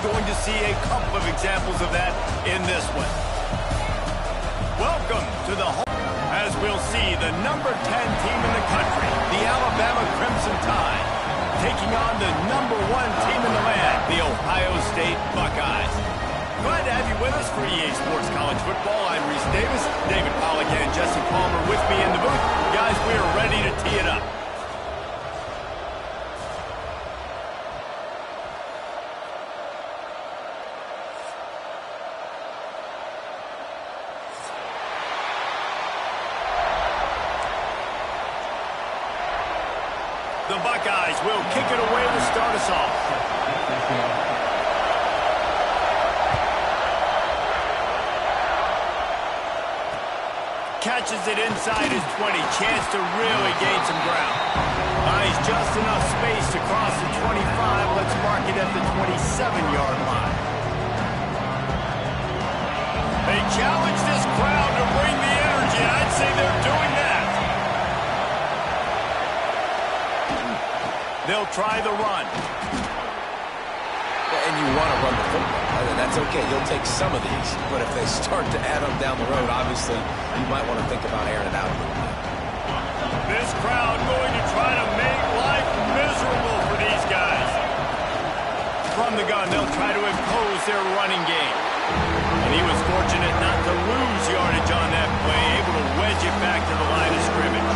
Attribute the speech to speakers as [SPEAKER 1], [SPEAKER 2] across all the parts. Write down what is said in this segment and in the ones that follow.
[SPEAKER 1] going to see a couple of examples of that in this one. Welcome to the home, as we'll see the number 10 team in the country, the Alabama Crimson Tide, taking on the number 1 team in the land, the Ohio State Buckeyes. Glad to have you with us for EA Sports College Football. I'm Reese Davis, David Pollack and Jesse Palmer with me in the booth. Guys, we are ready to tee it up. The Buckeyes will kick it away to start us off. Catches it inside his 20. Chance to really gain some ground. Buys just enough space to cross the 25. Let's mark it at the 27-yard line. They challenge this crowd to bring the energy, and I'd say they're doing that. They'll try the run.
[SPEAKER 2] And you want to run the football. That's okay. You'll take some of these. But if they start to add them down the road, obviously, you might want to think about airing it out a little bit.
[SPEAKER 1] This crowd going to try to make life miserable for these guys. From the gun, they'll try to impose their running game. And he was fortunate not to lose yardage on that play, able to wedge it back to the line of scrimmage.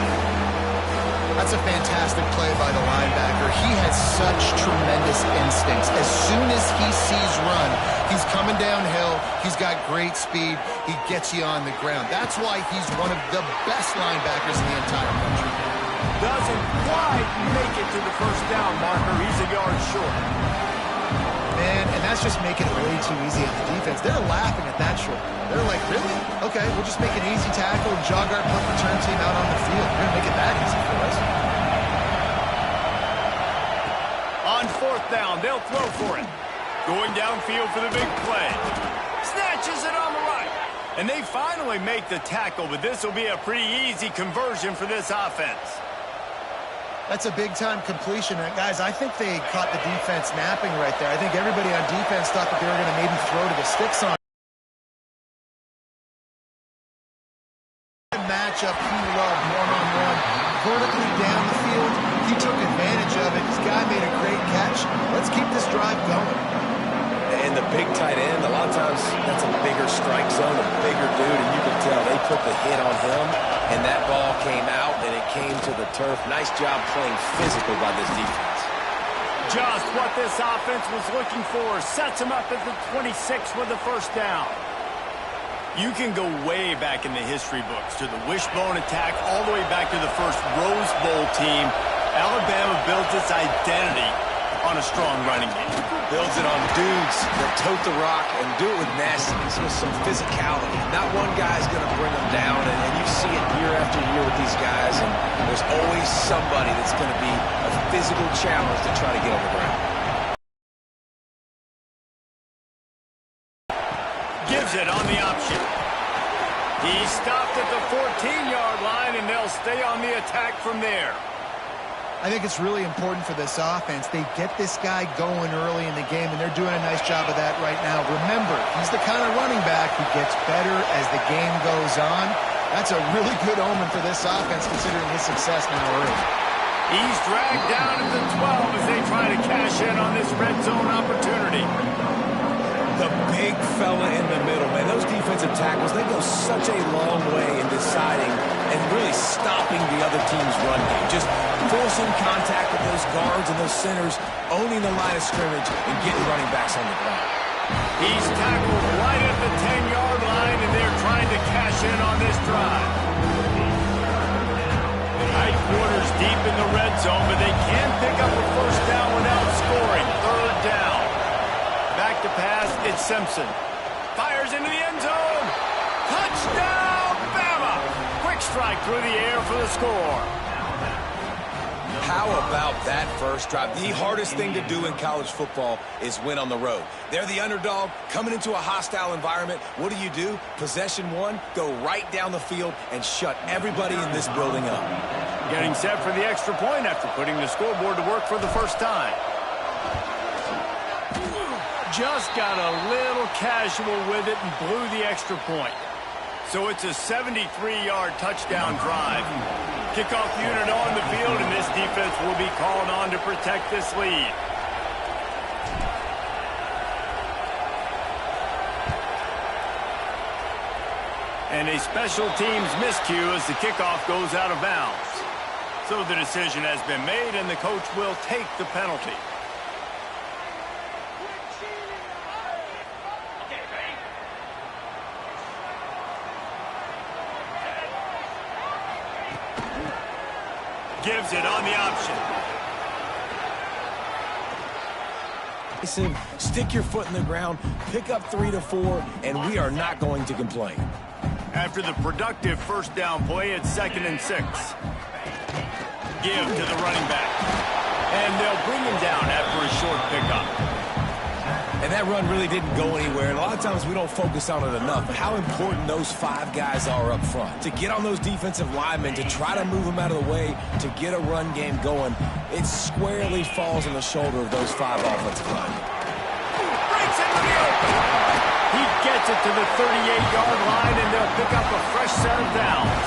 [SPEAKER 3] That's a fantastic play by the linebacker. He has such tremendous instincts. As soon as he sees run, he's coming downhill. He's got great speed. He gets you on the ground. That's why he's one of the best linebackers in the entire country.
[SPEAKER 1] Doesn't quite make it to the first down marker. He's a yard short.
[SPEAKER 3] Man, and that's just making it way too easy on the defense. They're laughing at that short. They're like, really? Okay, we'll just make an easy tackle and jog our punt return team out on the field. We're going to make it that easy for us.
[SPEAKER 1] On 4th down, they'll throw for it. Going downfield for the big play. Snatches it on the right. And they finally make the tackle, but this will be a pretty easy conversion for this offense.
[SPEAKER 3] That's a big-time completion. And guys, I think they caught the defense napping right there. I think everybody on defense thought that they were going to maybe throw to the sticks on. Matchup he loved, one-on-one, vertically down the field. He took advantage of it. This guy made a great catch. Let's keep this drive going.
[SPEAKER 2] And the big tight end, a lot of times that's a bigger strike zone, a bigger dude, and you can tell they put the hit on him, and that ball came out, and it came to the turf. Nice job playing physical by this defense.
[SPEAKER 1] Just what this offense was looking for. Sets him up at the 26 with the first down. You can go way back in the history books to the wishbone attack, all the way back to the first Rose Bowl team. Alabama built its identity on a strong running game.
[SPEAKER 2] Builds it on dudes that tote the rock and do it with nastiness, with some physicality. Not one guy's going to bring them down, and you see it year after year with these guys, and there's always somebody that's going to be a physical challenge to try to get on the ground.
[SPEAKER 1] Gives it on the option. He stopped at the 14-yard line, and they'll stay on the attack from there.
[SPEAKER 3] I think it's really important for this offense. They get this guy going early in the game, and they're doing a nice job of that right now. Remember, he's the kind of running back who gets better as the game goes on. That's a really good omen for this offense, considering his success now early.
[SPEAKER 1] He's dragged down at the 12 as they try to cash in on this red zone opportunity.
[SPEAKER 2] The big fella in the middle, man. Those defensive tackles, they go such a long way in deciding and really stopping the other team's run game. Just forcing contact with those guards and those centers, owning the line of scrimmage, and getting running backs on the ground.
[SPEAKER 1] He's tackled right at the 10-yard line, and they're trying to cash in on this drive. Tight quarters deep in the red zone, but they can pick up a first down without scoring. 3rd down. Back to pass, it's Simpson. Fires into the end zone. Touchdown, Bama! Quick strike through the air for the score.
[SPEAKER 2] How about that first drive? The hardest thing to do in college football is win on the road. They're the underdog, coming into a hostile environment. What do? Possession one, go right down the field and shut everybody in this building up.
[SPEAKER 1] Getting set for the extra point after putting the scoreboard to work for the first time. Just got a little casual with it and blew the extra point. So it's a 73-yard touchdown drive. Kickoff unit on the field, and this defense will be called on to protect this lead. And a special teams miscue as the kickoff goes out of bounds. So the decision has been made, and the coach will take the penalty. Gives it on the option.
[SPEAKER 2] Listen, stick your foot in the ground, pick up 3 to 4, and we are not going to complain.
[SPEAKER 1] After the productive first down play, it's 2nd and 6. Give to the running back. And they'll bring him down after a short pickup.
[SPEAKER 2] And that run really didn't go anywhere. And a lot of times we don't focus on it enough. But how important those 5 guys are up front. To get on those defensive linemen, to try to move them out of the way, to get a run game going, it squarely falls on the shoulder of those 5 offensive linemen.
[SPEAKER 1] Breaks into the open. He gets it to the 38-yard line, and they'll pick up a fresh set of downs.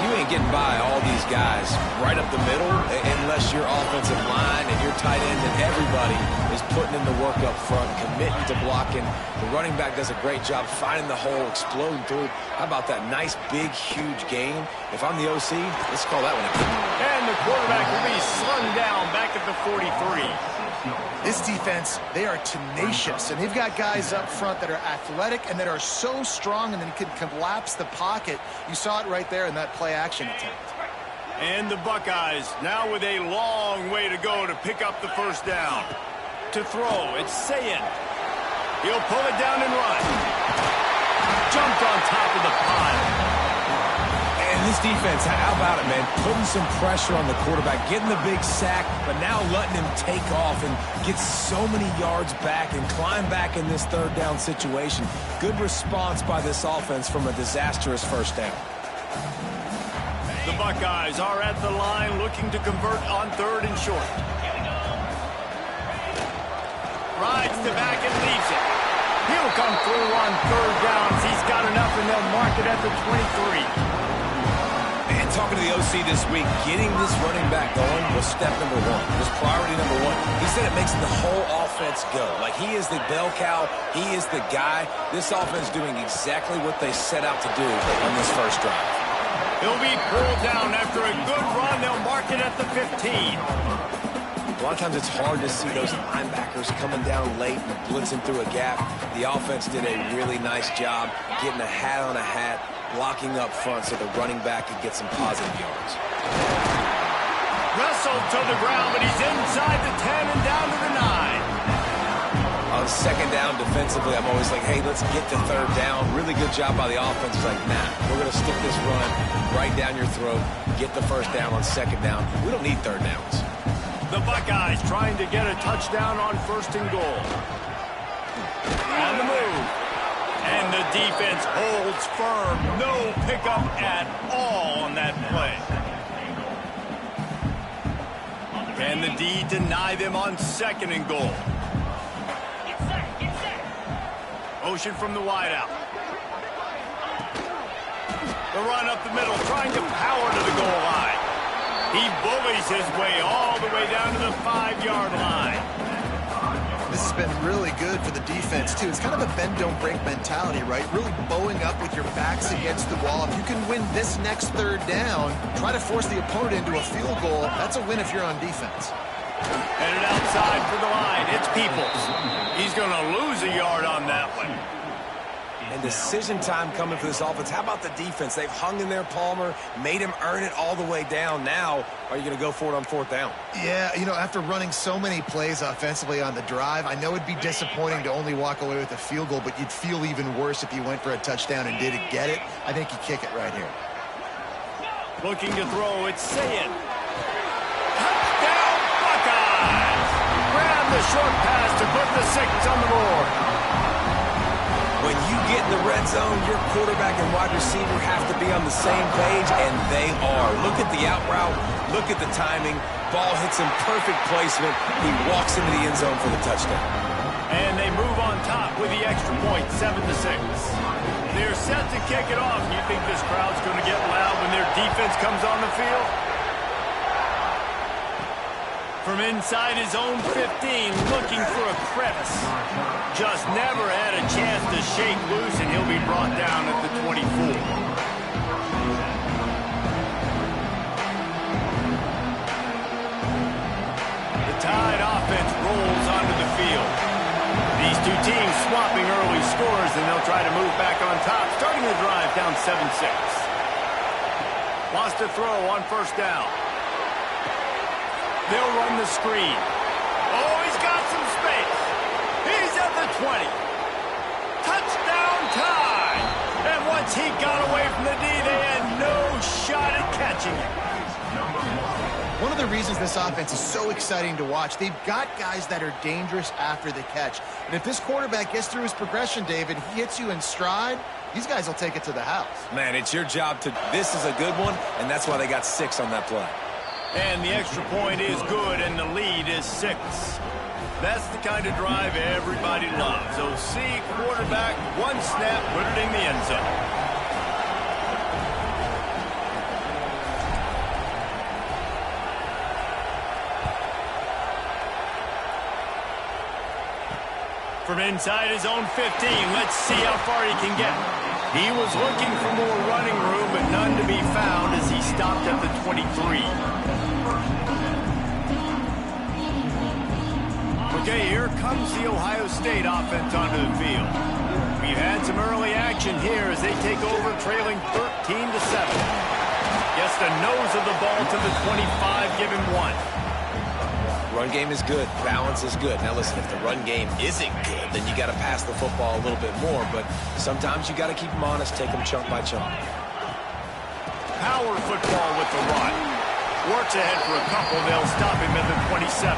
[SPEAKER 2] You ain't getting by all these guys right up the middle unless your offensive line and your tight end and everybody is putting in the work up front, committing to blocking. The running back does a great job finding the hole, exploding through. How about that nice, big, huge gain? If I'm the OC, let's call that one a game.
[SPEAKER 1] And the quarterback will be slung down back at the 43.
[SPEAKER 3] This defense, they are tenacious, and they've got guys up front that are athletic and that are so strong and then can collapse the pocket. You saw it right there in that play-action attempt.
[SPEAKER 1] And the Buckeyes now with a long way to go to pick up the first down. To throw, it's Sayin. He'll pull it down and run. Jumped on top of the pile.
[SPEAKER 2] And this defense, how about it, man? Putting some pressure on the quarterback, getting the big sack, but now letting him take off and get so many yards back and climb back in this 3rd down situation. Good response by this offense from a disastrous first down.
[SPEAKER 1] The Buckeyes are at the line looking to convert on 3rd and short. Rides the back and leaves it. He'll come through on 3rd downs. He's got enough, and they'll mark it at the 23.
[SPEAKER 2] And talking to the OC this week, getting this running back going was step number 1. Was priority number 1. He said it makes the whole offense go. Like, he is the bell cow. He is the guy. This offense doing exactly what they set out to do on this first drive.
[SPEAKER 1] He'll be pulled down after a good run. They'll mark it at the 15.
[SPEAKER 2] A lot of times it's hard to see those linebackers coming down late and blitzing through a gap. The offense did a really nice job getting a hat on a hat, blocking up front so the running back could get some positive yards.
[SPEAKER 1] Wrestled to the ground, but he's inside the 10 and down to the 9.
[SPEAKER 2] On 2nd down defensively, I'm always like, hey, let's get to 3rd down. Really good job by the offense. It's like, nah, we're going to stick this run right down your throat, get the 1st down on 2nd down. We don't need 3rd downs.
[SPEAKER 1] The Buckeyes trying to get a touchdown on 1st and goal. On the move. And the defense holds firm. No pickup at all on that play. Can the D deny them on 2nd and goal? Motion from the wideout. The run up the middle, trying to power to the goal line. He bullies his way all the way down to the 5-yard line.
[SPEAKER 3] This has been really good for the defense, too. It's kind of a bend-don't-break mentality, right? Really bowing up with your backs against the wall. If you can win this next 3rd down, try to force the opponent into a field goal. That's a win if you're on defense.
[SPEAKER 1] Headed outside for the line. It's Peoples. He's going to lose a yard on that one.
[SPEAKER 2] And decision time coming for this offense. How about the defense? They've hung in there, Palmer, made him earn it all the way down. Now, are you going to go for it on 4th down?
[SPEAKER 3] Yeah, you know, after running so many plays offensively on the drive, I know it'd be disappointing to only walk away with a field goal, but you'd feel even worse if you went for a touchdown and didn't get it. I think you kick it right here.
[SPEAKER 1] Looking to throw, it's Sayin. Touchdown, Buckeyes! Grab the short pass to put the 6 on the board.
[SPEAKER 2] When you get in the red zone, your quarterback and wide receiver have to be on the same page, and they are. Look at the out route. Look at the timing. Ball hits him, perfect placement. He walks into the end zone for the touchdown.
[SPEAKER 1] And they move on top with the extra point, 7-6. They're set to kick it off. You think this crowd's going to get loud when their defense comes on the field? From inside his own 15, looking for a crevice. Just never had a chance to shake loose, and he'll be brought down at the 24. The Tide offense rolls onto the field. These two teams swapping early scores, and they'll try to move back on top, starting the drive down 7-6. Wants to throw on first down. They'll run the screen. Oh, he's got some space. He's at the 20. Touchdown Tide! And once he got away from the D, they had no shot at catching him.
[SPEAKER 3] One of the reasons this offense is so exciting to watch, they've got guys that are dangerous after the catch. And if this quarterback gets through his progression, David, he hits you in stride, these guys will take it to the house.
[SPEAKER 2] Man, it's your job to... This is a good one, and that's why they got 6 on that play.
[SPEAKER 1] And the extra point is good, and the lead is 6. That's the kind of drive everybody loves. OC, quarterback, one snap, put it in the end zone. From inside his own 15, let's see how far he can get. He was looking for more running room, but none to be found as he stopped at the 23. Okay, here comes the Ohio State offense onto the field. We've had some early action here as they take over trailing 13-7. Gets the nose of the ball to the 25, give him 1.
[SPEAKER 2] Run game is good. Balance is good. Now, listen, if the run game isn't good, then you got to pass the football a little bit more. But sometimes you got to keep them honest, take them chunk by chunk.
[SPEAKER 1] Power football with the run. Works ahead for a couple. They'll stop him at the 27.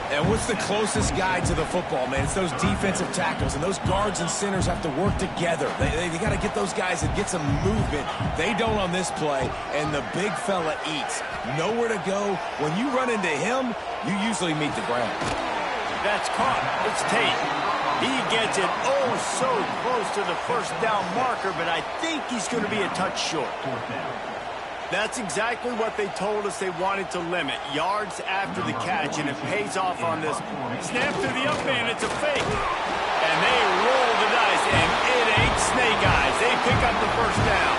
[SPEAKER 2] And what's the closest guy to the football, man? It's those defensive tackles, and those guards and centers have to work together. They got to get those guys and get some movement. They don't on this play, and the big fella eats. Nowhere to go. When you run into him, you usually meet the ground.
[SPEAKER 1] That's caught. It's Tate. He gets it oh so close to the first down marker, but I think he's going to be a touch short. That's exactly what they told us they wanted to limit. Yards after the catch, and it pays off on this. Snap to the up man, it's a fake. And they roll the dice, and it ain't snake eyes. They pick up the first down.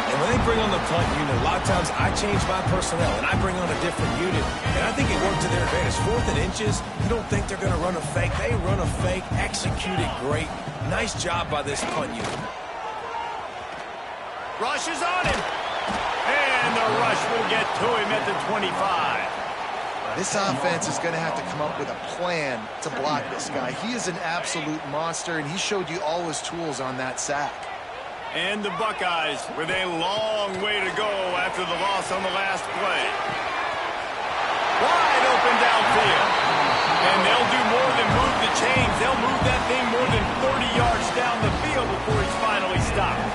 [SPEAKER 2] And when they bring on the punt unit, a lot of times I change my personnel, and I bring on a different unit. And I think it worked to their advantage. 4th and inches, you don't think they're going to run a fake. They run a fake, execute it great. Nice job by this punt unit.
[SPEAKER 1] Rush is on him. And the rush will get to him at the 25.
[SPEAKER 3] This offense is going to have to come up with a plan to block this guy. He is an absolute monster, and he showed you all his tools on that sack.
[SPEAKER 1] And the Buckeyes with a long way to go after the loss on the last play. Wide open downfield. And they'll do more than move the chains. They'll move that thing more than 30 yards down the field before he's finally stopped.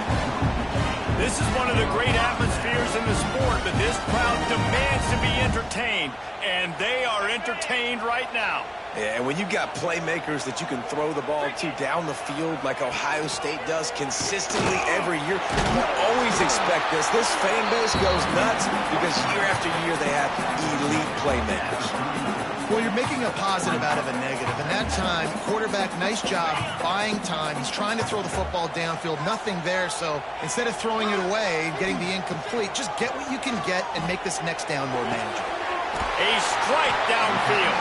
[SPEAKER 1] This is one of the great atmospheres in the sport, but this crowd demands to be entertained, and they are entertained right now.
[SPEAKER 2] Yeah, and when you've got playmakers that you can throw the ball to down the field like Ohio State does consistently every year, you always expect this. This fan base goes nuts because year after year they have elite playmakers.
[SPEAKER 3] Well, you're making a positive out of a negative. And that time, quarterback, nice job, buying time. He's trying to throw the football downfield. Nothing there, so instead of throwing it away and getting the incomplete, just get what you can get and make this next down more manageable.
[SPEAKER 1] A strike downfield.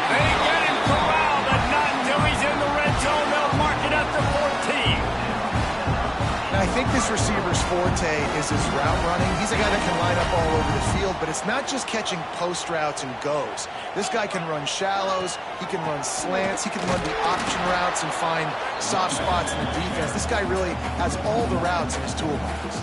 [SPEAKER 1] They get him corralled, but not until he's in the red zone. They'll mark it at the 14.
[SPEAKER 3] I think this receiver's forte is his route running. He's a guy that can line up all over the field, but it's not just catching post routes and goes. This guy can run shallows, he can run slants, he can run the option routes and find soft spots in the defense. This guy really has all the routes in his toolbox.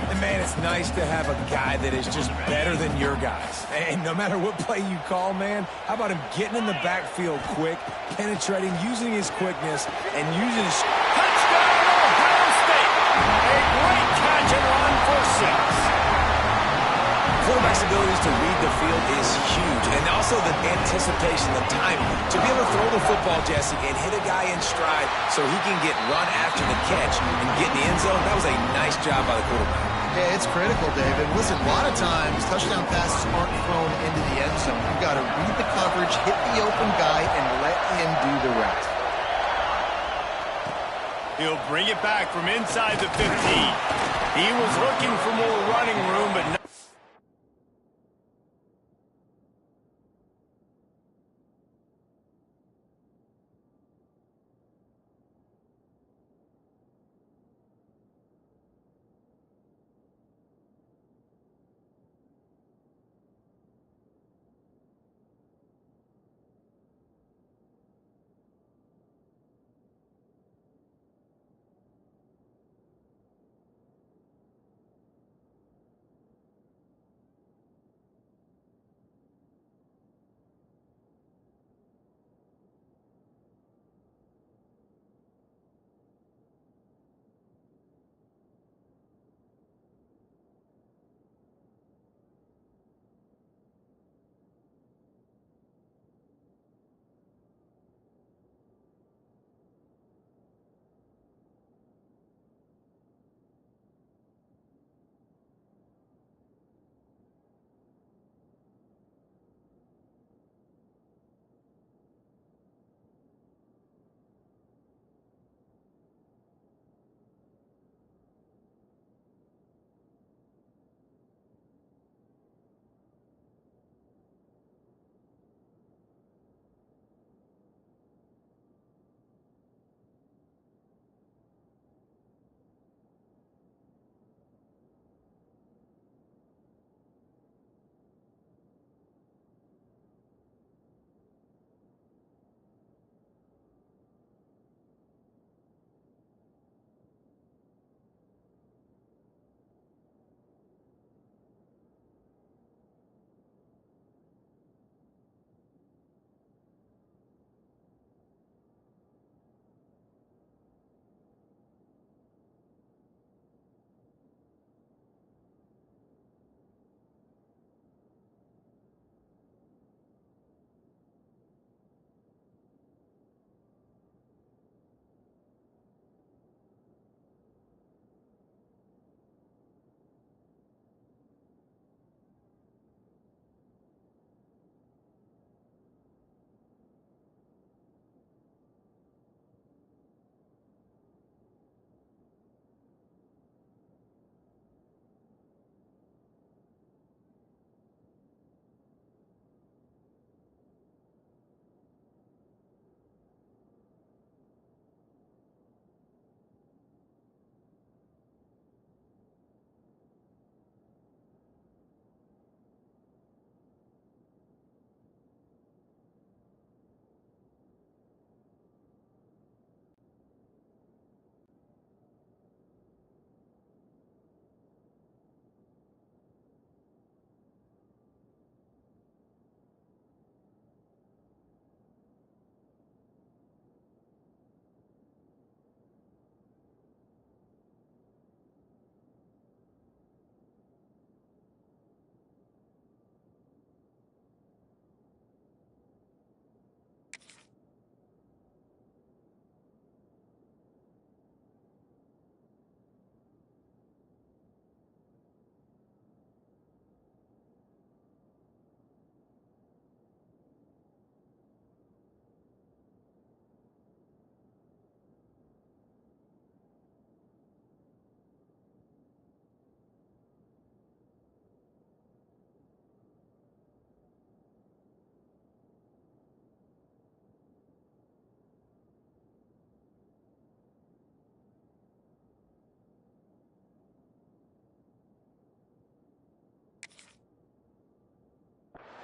[SPEAKER 2] And man, it's nice to have a guy that is just better than your guys. And no matter what play you call, man, how about him getting in the backfield quick, penetrating, using his quickness, and using his...
[SPEAKER 1] Touchdown, Ohio State! A great catch and run for 6.
[SPEAKER 2] flexibility to read the field is huge. And also the anticipation, the timing. To be able to throw the football, Jesse, and hit a guy in stride so he can get run after the catch and get in the end zone, that was a nice job by the quarterback.
[SPEAKER 3] Yeah, it's critical, David. Listen, a lot of times touchdown passes aren't thrown into the end zone. You've got to read the coverage, hit the open guy, and let him do the rest.
[SPEAKER 1] He'll bring it back from inside the 15. He was looking for more running room, but no.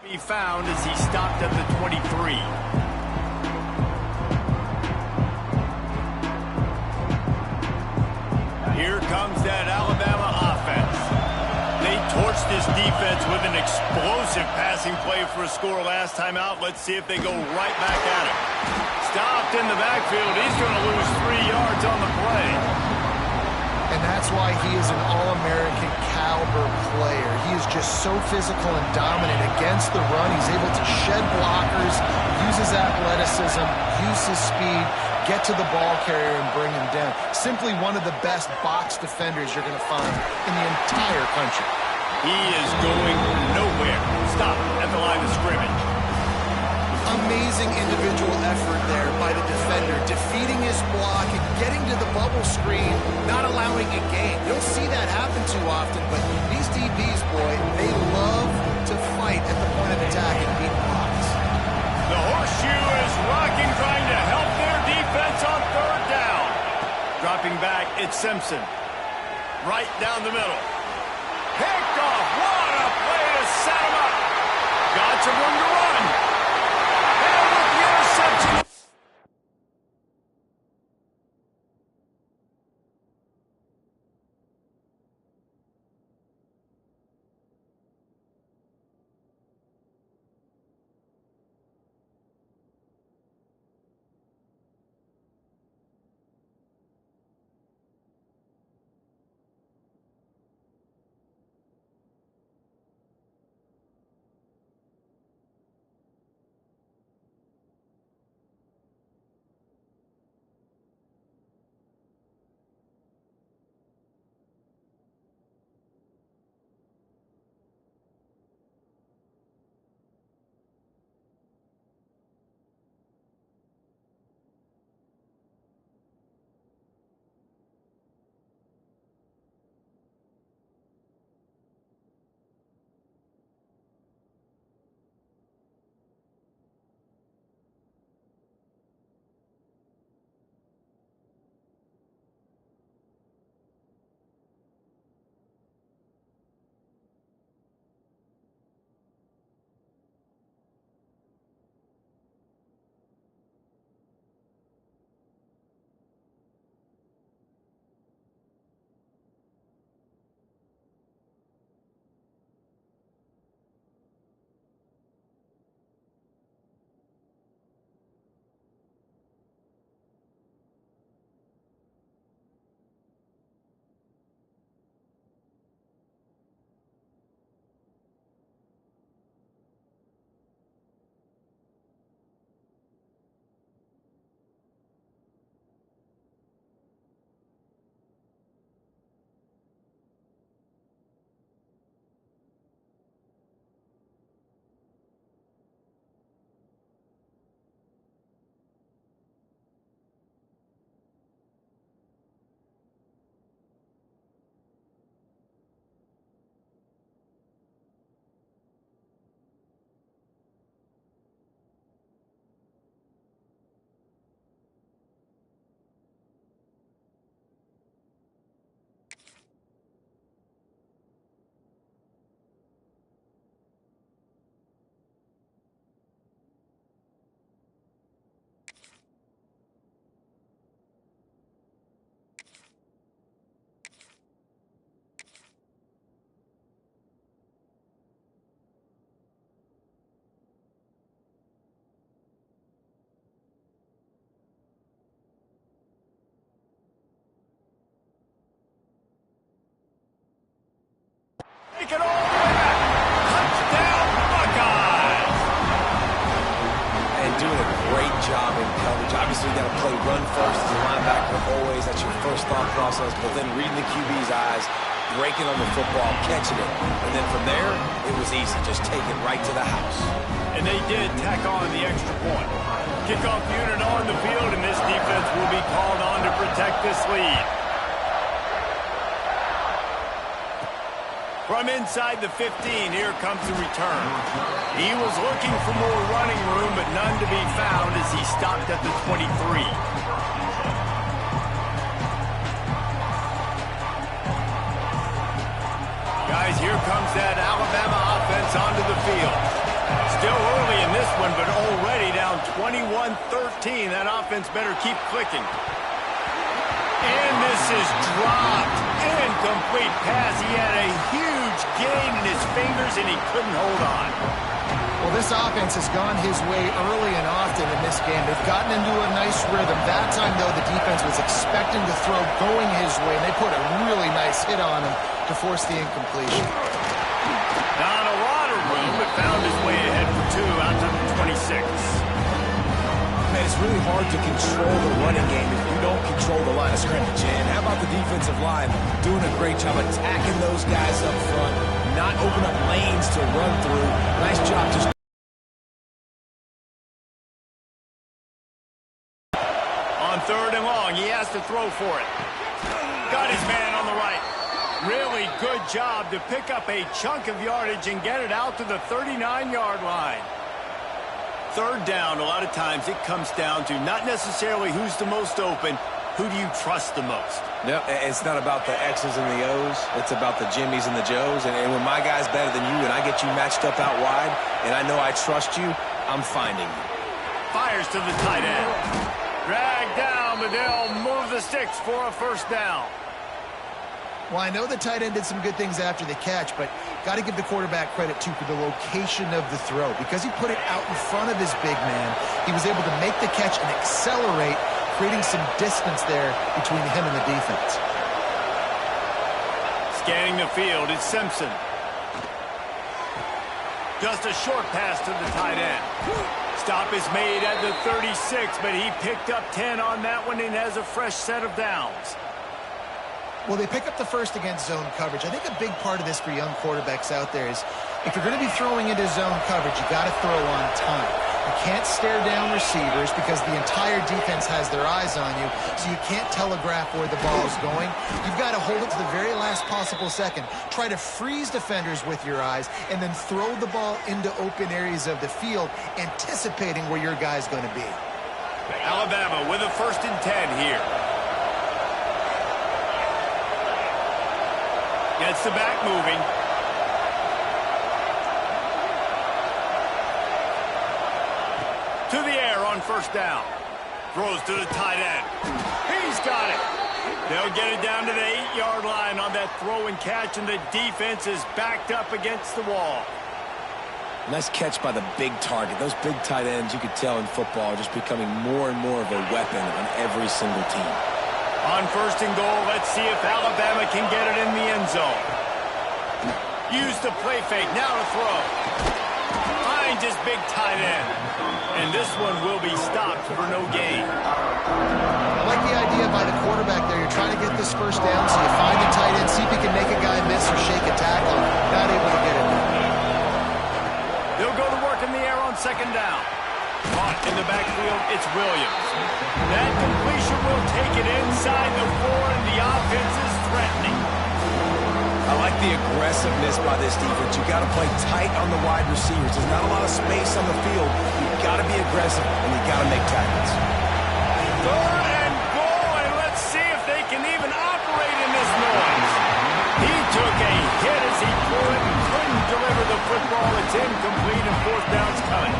[SPEAKER 1] He found as he stopped at the 23. Here comes that Alabama offense. They torched this defense with an explosive passing play for a score last time out. Let's see if they go right back at it. Stopped in the backfield. He's going to lose 3 yards on the play.
[SPEAKER 3] And that's why he is an All-American caliber player. He is just so physical and dominant against the run. He's able to shed blockers, use his athleticism, use his speed, get to the ball carrier and bring him down. Simply one of the best box defenders you're going to find in the entire country.
[SPEAKER 1] He is going nowhere. Stop at the line of scrimmage.
[SPEAKER 3] Amazing individual effort there by the defender, defeating his block and getting to the bubble screen, not allowing a gain. You don't see that happen too often, but these DBs, boy, they love to fight at the point of attack and beat blocks.
[SPEAKER 1] The horseshoe is rocking, trying to help their defense on third down. Dropping back, it's Simpson. Right down the middle. Picked off. What a play to set him up. Got some room to run. And with the interception. Take it all the way back. Touchdown, Buckeyes.
[SPEAKER 2] And doing a great job in coverage. Obviously, you got to play run first as a linebacker always. That's your first thought process. But then reading the QB's eyes, breaking on the football, catching it. And then from there, it was easy. Just take it right to the house.
[SPEAKER 1] And they did tack on the extra point. Kickoff unit on the field, and this defense will be called on to protect this lead. From inside the 15, here comes the return. He was looking for more running room, but none to be found as he stopped at the 23. Guys, here comes that Alabama offense onto the field. Still early in this one, but already down 21-13. That offense better keep clicking. And this is dropped. Incomplete pass. He had a huge gain in his fingers, and he couldn't hold on.
[SPEAKER 3] Well, this offense has gone his way early and often in this game. They've gotten into a nice rhythm. That time, though, the defense was expecting to throw going his way, and they put a really nice hit on him to force the incompletion.
[SPEAKER 1] Not a lot of room, but found his way ahead for 2 out to the 26.
[SPEAKER 2] Man, it's really hard to control the running game if you don't control the line of scrimmage. And how about the defensive line doing a great job attacking those guys up front, not open up lanes to run through. Nice job just
[SPEAKER 1] on 3rd and long, he has to throw for it. Got his man on the right. Really good job to pick up a chunk of yardage and get it out to the 39-yard line. 3rd down, a lot of times it comes down to not necessarily who's the most open, who do you trust the most?
[SPEAKER 2] No, it's not about the X's and the O's. It's about the Jimmys and the Joes. And when my guy's better than you and I get you matched up out wide and I know I trust you, I'm finding you.
[SPEAKER 1] Fires to the tight end. Drag down, but they'll move the sticks for a 1st down.
[SPEAKER 3] Well, I know the tight end did some good things after the catch, but got to give the quarterback credit, too, for the location of the throw. Because he put it out in front of his big man, he was able to make the catch and accelerate, creating some distance there between him and the defense.
[SPEAKER 1] Scanning the field, it's Simpson. Just a short pass to the tight end. Stop is made at the 36, but he picked up 10 on that one and has a fresh set of downs.
[SPEAKER 3] Well, they pick up the 1st against zone coverage. I think a big part of this for young quarterbacks out there is if you're going to be throwing into zone coverage, you got to throw on time. You can't stare down receivers because the entire defense has their eyes on you, so you can't telegraph where the ball is going. You've got to hold it to the very last possible second. Try to freeze defenders with your eyes and then throw the ball into open areas of the field, anticipating where your guy's going to be.
[SPEAKER 1] Alabama with a 1st and 10 here. Gets the back moving. To the air on 1st down. Throws to the tight end. He's got it. They'll get it down to the 8-yard line on that throw and catch, and the defense is backed up against the wall.
[SPEAKER 2] Nice catch by the big target. Those big tight ends, you could tell in football, are just becoming more and more of a weapon on every single team.
[SPEAKER 1] On 1st and goal, let's see if Alabama can get it in the end zone. Use the play fake, now to throw. Finds his big tight end. And this one will be stopped for no gain.
[SPEAKER 3] I like the idea by the quarterback there. You're trying to get this 1st down, so you find the tight end, see if you can make a guy miss or shake a tackle. Not able to get it done.
[SPEAKER 1] They'll go to work in the air on 2nd down. Caught in the backfield, it's Williams. That completion will take it inside the 4, and the offense is threatening.
[SPEAKER 2] I like the aggressiveness by this defense. You got to play tight on the wide receivers. There's not a lot of space on the field. You've got to be aggressive, and you got to make tackles.
[SPEAKER 1] 3rd and goal, and let's see if they can even operate in this noise. He took a hit as he threw it and couldn't deliver the football. It's incomplete, and 4th down's coming.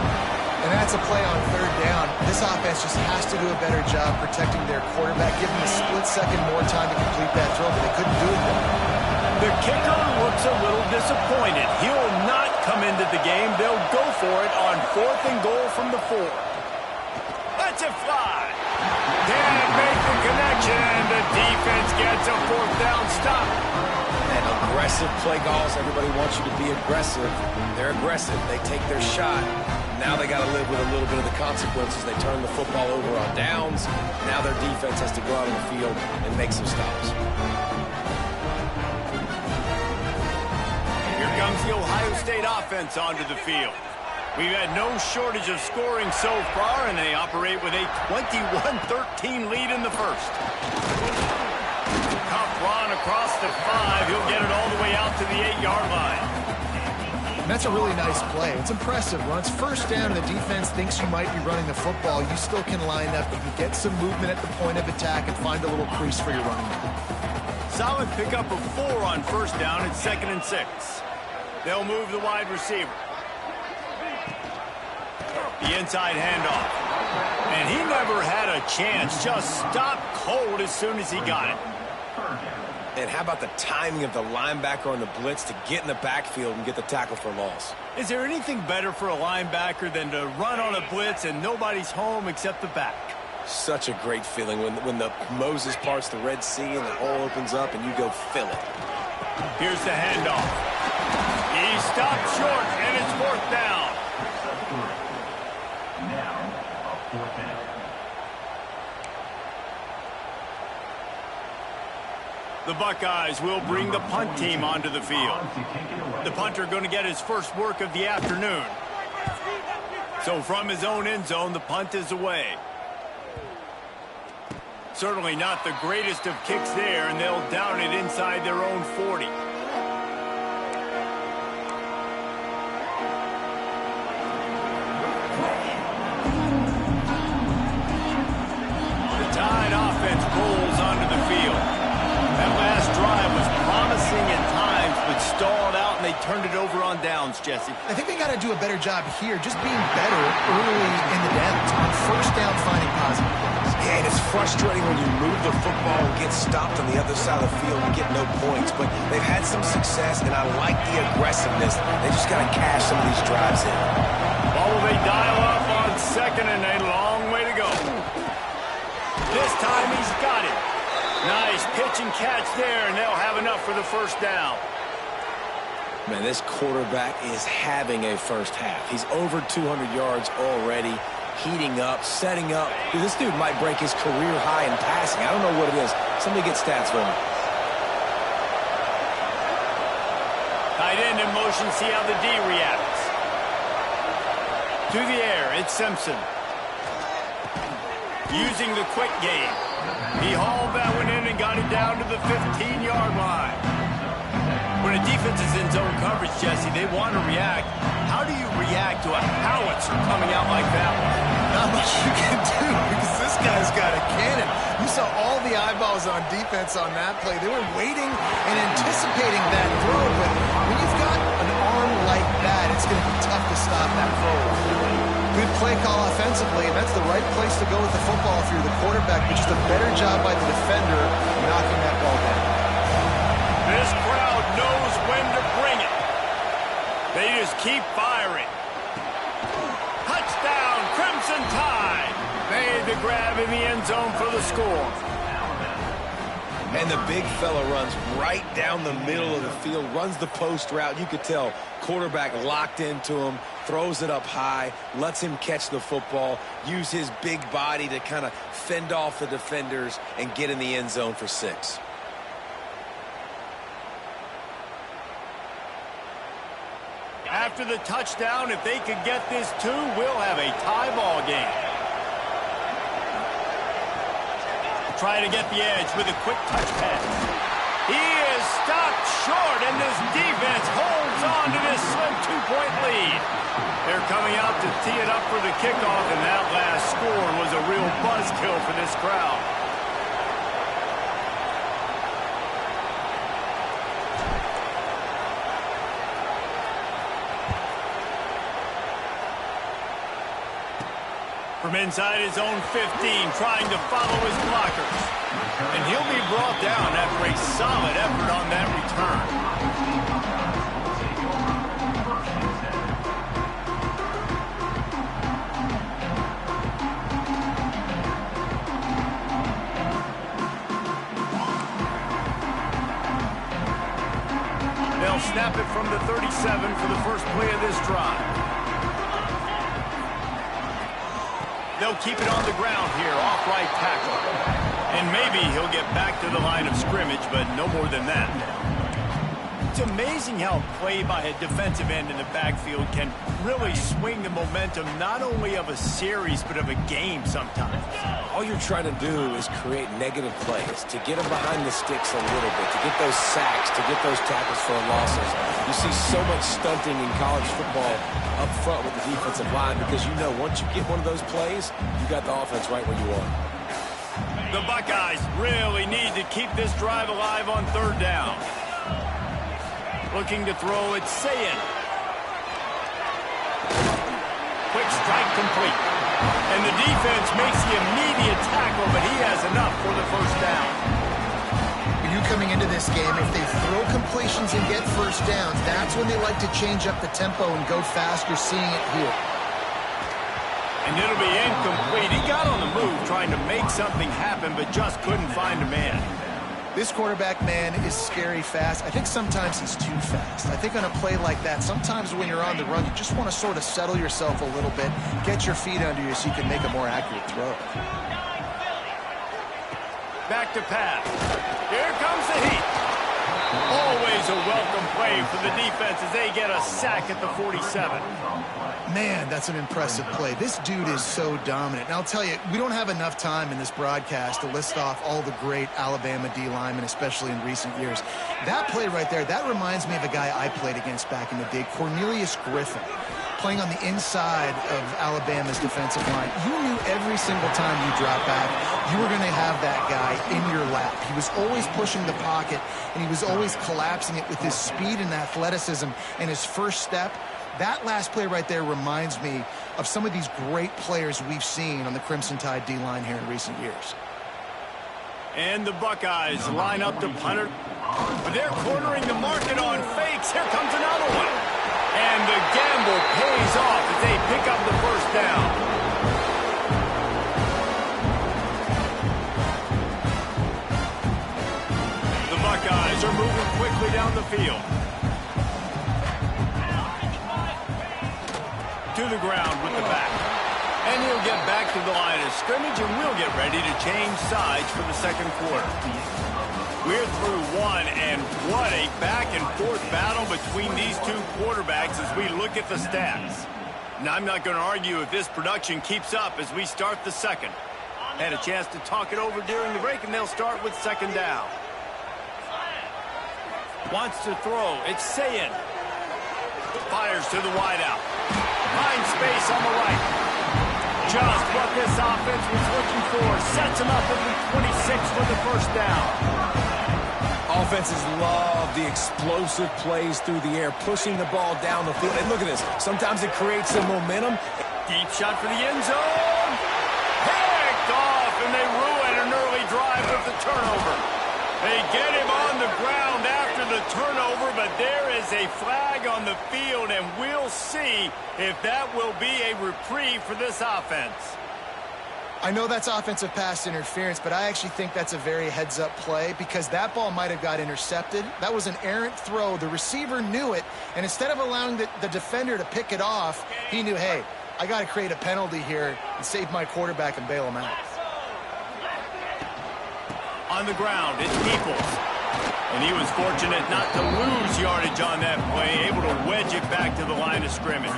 [SPEAKER 3] And that's a play on 3rd down. This offense just has to do a better job protecting their quarterback, give him a split second more time to complete that throw, but they couldn't do it though.
[SPEAKER 1] The kicker looks a little disappointed. He'll not come into the game. They'll go for it on 4th and goal from the 4. Let's it fly. Can't make the connection. The defense gets a 4th down stop.
[SPEAKER 2] And aggressive play calls. Everybody wants you to be aggressive. They're aggressive. They take their shot. Now they got to live with a little bit of the consequences. They turn the football over on downs. Now their defense has to go out on the field and make some stops.
[SPEAKER 1] Here comes the Ohio State offense onto the field. We've had no shortage of scoring so far, and they operate with a 21-13 lead in the 1st. Cup run across the 5. He'll get it all the way out to the 8-yard line.
[SPEAKER 3] And that's a really nice play. It's impressive. When it's 1st down and the defense thinks you might be running the football, you still can line up. You can get some movement at the point of attack and find a little crease for your running back.
[SPEAKER 1] Solid pickup of 4 on 1st down. It's 2nd and 6. They'll move the wide receiver. The inside handoff. And he never had a chance. Just stopped cold as soon as he got it.
[SPEAKER 2] And how about the timing of the linebacker on the blitz to get in the backfield and get the tackle for loss?
[SPEAKER 1] Is there anything better for a linebacker than to run on a blitz and nobody's home except the back?
[SPEAKER 2] Such a great feeling when the Moses parts the Red Sea and the hole opens up and you go fill it.
[SPEAKER 1] Here's the handoff. He stopped short, and it's fourth down. The Buckeyes will bring the punt team onto the field. The punter going to get his first work of the afternoon. So from his own end zone, the punt is away. Certainly not the greatest of kicks there, and they'll down it inside their own 40. The Tide offense rolls onto the field. That last drive was promising at times, but stalled out, and they turned it over on downs, Jesse.
[SPEAKER 3] I think they got to do a better job here, just being better early in the downs. On first down, finding positive plays.
[SPEAKER 2] Yeah, and it's frustrating when you move the football and get stopped on the other side of the field and get no points. But they've had some success, and I like the aggressiveness. They just got to cash some of these drives in.
[SPEAKER 1] Ball will they dial up on second, and a long way to go. This time he's got it. Nice pitch and catch there, and they'll have enough for the first down.
[SPEAKER 2] Man, this quarterback is having a first half. He's over 200 yards already, heating up, setting up. Dude, this dude might break his career high in passing. I don't know what it is. Somebody get stats for him.
[SPEAKER 1] Tight end in motion, see how the D reacts. To the air, it's Simpson. Using the quick game. He hauled that one in and got it down to the 15-yard line. When a defense is in zone coverage, Jesse, they want to react. How do you react to a howitzer coming out like that one?
[SPEAKER 3] Not much you can do because this guy's got a cannon. You saw all the eyeballs on defense on that play. They were waiting and anticipating that throw, but when you've got an arm like that, it's going to be tough to stop that throw. Good play call offensively, and that's the right place to go with the football if you're the quarterback, but just a better job by the defender knocking that ball down.
[SPEAKER 1] This crowd knows when to bring it. They just keep firing. Touchdown, Crimson Tide. Made the grab in the end zone for the score.
[SPEAKER 2] And the big fella runs right down the middle of the field, runs the post route. You could tell quarterback locked into him, throws it up high, lets him catch the football, use his big body to kind of fend off the defenders and get in the end zone for 6.
[SPEAKER 1] After the touchdown, if they could get this too, we'll have a tie ball game. Try to get the edge with a quick touch pass. He is stopped short, and this defense holds on to this slim 2-point lead. They're coming out to tee it up for the kickoff, and that last score was a real buzzkill for this crowd. From inside his own 15, trying to follow his blockers. And he'll be brought down after a solid effort on that return. They'll snap it from the 37 for the first play of this drive. They'll keep it on the ground here, off right tackle. And maybe he'll get back to the line of scrimmage, but no more than that. It's amazing how a play by a defensive end in the backfield can really swing the momentum not only of a series, but of a game sometimes.
[SPEAKER 2] All you're trying to do is create negative plays, to get them behind the sticks a little bit, to get those sacks, to get those tackles for losses. You see so much stunting in college football up front with the defensive line because you know once you get one of those plays, you got the offense right where you want.
[SPEAKER 1] The Buckeyes really need to keep this drive alive on third down. Looking to throw, it's Sayin. Quick strike complete. And the defense makes the immediate tackle, but he has enough for the first down.
[SPEAKER 3] You knew coming into this game, if they throw completions and get first downs, that's when they like to change up the tempo and go faster, seeing it here.
[SPEAKER 1] And it'll be incomplete. He got on the move trying to make something happen, but just couldn't find a man.
[SPEAKER 3] This quarterback, man, is scary fast. I think sometimes he's too fast. I think on a play like that, sometimes when you're on the run, you just want to sort of settle yourself a little bit, get your feet under you so you can make a more accurate throw.
[SPEAKER 1] Back to pass. Here comes the heat. Always a welcome play for the defense as they get a sack at the 47.
[SPEAKER 3] Man, that's an impressive play. This dude is so dominant. And I'll tell you, we don't have enough time in this broadcast to list off all the great Alabama D linemen, especially in recent years. That play right there, that reminds me of a guy I played against back in the day, Cornelius Griffin, playing on the inside of Alabama's defensive line. You knew every single time you dropped back, you were going to have that guy in your lap. He was always pushing the pocket, and he was always collapsing it with his speed and athleticism and his first step. That last play right there reminds me of some of these great players we've seen on the Crimson Tide D-line here in recent years.
[SPEAKER 1] And the Buckeyes line up to punt it. But they're cornering the market on fakes. Here comes another one. And the gamble pays off as they pick up the first down. The Buckeyes are moving quickly down the field. To the ground with the back. And he'll get back to the line of scrimmage, and we'll get ready to change sides for the second quarter. We're through one, and what a back-and-forth battle between these two quarterbacks as we look at the stats. Now, I'm not going to argue if this production keeps up as we start the second. Had a chance to talk it over during the break, and they'll start with second down. Wants to throw. It's Sayin. Fires to the wideout. Finds space on the right. Just what this offense was looking for. Sets him up at the 26 for the first down.
[SPEAKER 2] Offenses love the explosive plays through the air, pushing the ball down the field. And look at this. Sometimes it creates some momentum.
[SPEAKER 1] Deep shot for the end zone. Picked off, and they ruin an early drive with the turnover. They get him on the ground after the turnover, but there is a flag on the field, and we'll see if that will be a reprieve for this offense.
[SPEAKER 3] I know that's offensive pass interference, but I actually think that's a very heads-up play because that ball might have got intercepted. That was an errant throw. The receiver knew it, and instead of allowing the defender to pick it off, he knew, hey, I got to create a penalty here and save my quarterback and bail him out.
[SPEAKER 1] On the ground, it's Peoples. And he was fortunate not to lose yardage on that play, able to wedge it back to the line of scrimmage.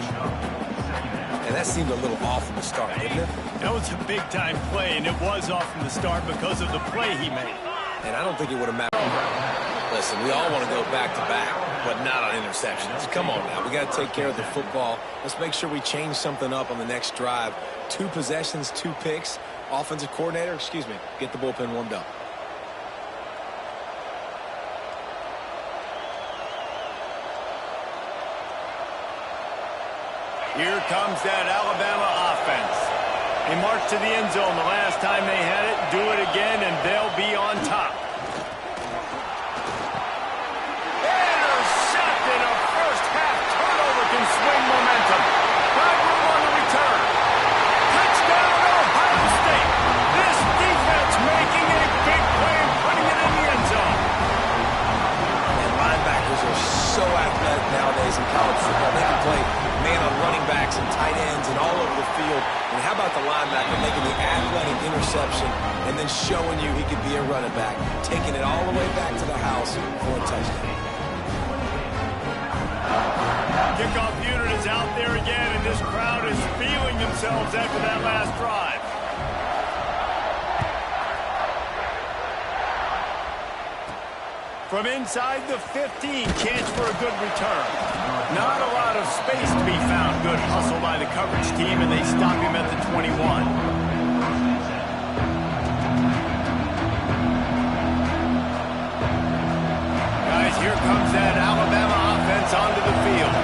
[SPEAKER 2] And that seemed a little off from the start, didn't it?
[SPEAKER 1] That was a big-time play, and it was off from the start because of the play he made.
[SPEAKER 2] And I don't think it would have mattered. Listen, we all want to go back-to-back, but not on interceptions. Come on now. We got to take care of the football. Let's make sure we change something up on the next drive. 2 possessions, 2 picks. Offensive coordinator, get the bullpen warmed up.
[SPEAKER 1] Here comes that Alabama offense. They march to the end zone the last time they had it, do it again, and they'll be on top. Intercepted. A first-half turnover can swing momentum. Wagner on the return. Touchdown, Ohio State. This defense making a big play and putting it in the end zone.
[SPEAKER 2] And linebackers are so athletic nowadays in college football. They can play man on running backs and tight ends and all over the field. And how about the linebacker making the athletic interception and then showing you he could be a running back, taking it all the way back to the house for a touchdown.
[SPEAKER 1] Kickoff unit is out there again, and this crowd is feeling themselves after that last drive. From inside the 15, chance for a good return. Not a lot of space to be found. Good hustle by the coverage team, and they stop him at the 21. Guys, here comes that Alabama offense onto the field.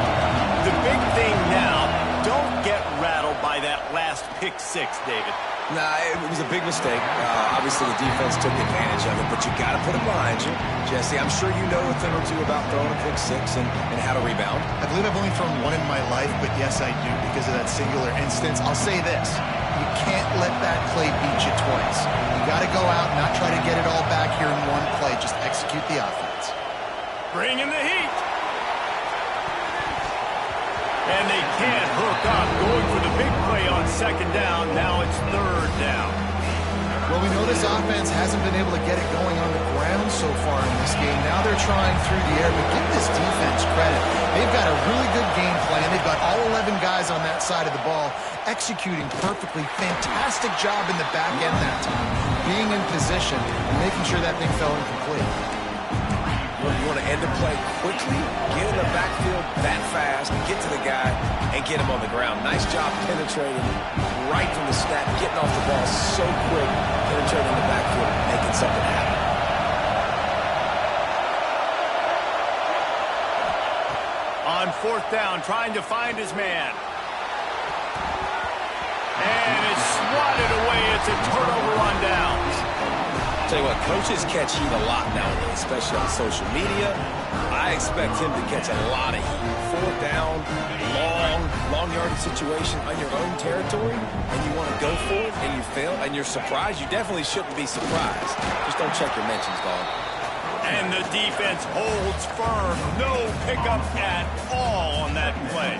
[SPEAKER 1] The big thing now, don't get rattled by that last pick six, David.
[SPEAKER 2] Nah, it was a big mistake. Obviously, the defense took advantage of it, but you got to put it behind you. Jesse, I'm sure you know a thing or two about throwing a pick six and how to rebound.
[SPEAKER 3] I believe I've only thrown one in my life, but yes, I do because of that singular instance. I'll say this. You can't let that play beat you twice. You got to go out and not try to get it all back here in one play. Just execute the offense.
[SPEAKER 1] Bring in the heat. And they can't hook up. Going for the big play on second down. Now it's third down.
[SPEAKER 3] Well, we know this offense hasn't been able to get it going on the ground so far in this game. Now they're trying through the air, but give this defense credit. They've got a really good game plan. They've got all 11 guys on that side of the ball executing perfectly. Fantastic job in the back end that time, being in position and making sure that thing fell incomplete.
[SPEAKER 2] You want to end the play quickly, get in the backfield that fast, get to the guy, and get him on the ground. Nice job penetrating right from the snap, getting off the ball so quick, penetrating the backfield, making something happen.
[SPEAKER 1] On fourth down, trying to find his man. And it's swatted away. It's a turnover on downs.
[SPEAKER 2] Tell you what, coaches catch heat a lot nowadays, especially on social media. I expect him to catch a lot of heat. Fourth down, long yardage situation on your own territory, and you want to go for it, and you fail, and you're surprised. You definitely shouldn't be surprised. Just don't check your mentions, dog.
[SPEAKER 1] And the defense holds firm. No pickup at all on that play.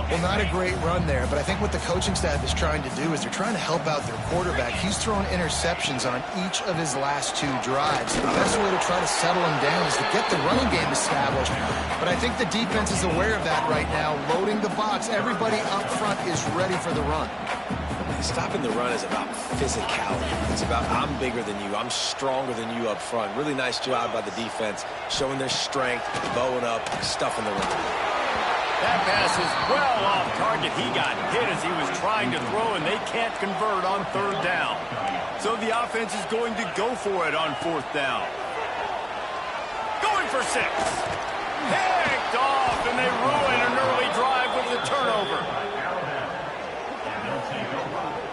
[SPEAKER 3] Well, not a great run there, but I think what the coaching staff is trying to do is they're trying to help out their quarterback. He's thrown interceptions on each of his last two drives. The best way to try to settle him down is to get the running game established. But I think the defense is aware of that right now, loading the box. Everybody up front is ready for the run.
[SPEAKER 2] Stopping the run is about physicality. It's about I'm bigger than you. I'm stronger than you up front. Really nice job by the defense, showing their strength, bowing up, stuffing the run.
[SPEAKER 1] That pass is well off target. He got hit as he was trying to throw, and they can't convert on third down. So the offense is going to go for it on fourth down. Going for 6. Picked off, and they ruin an early drive with the turnover.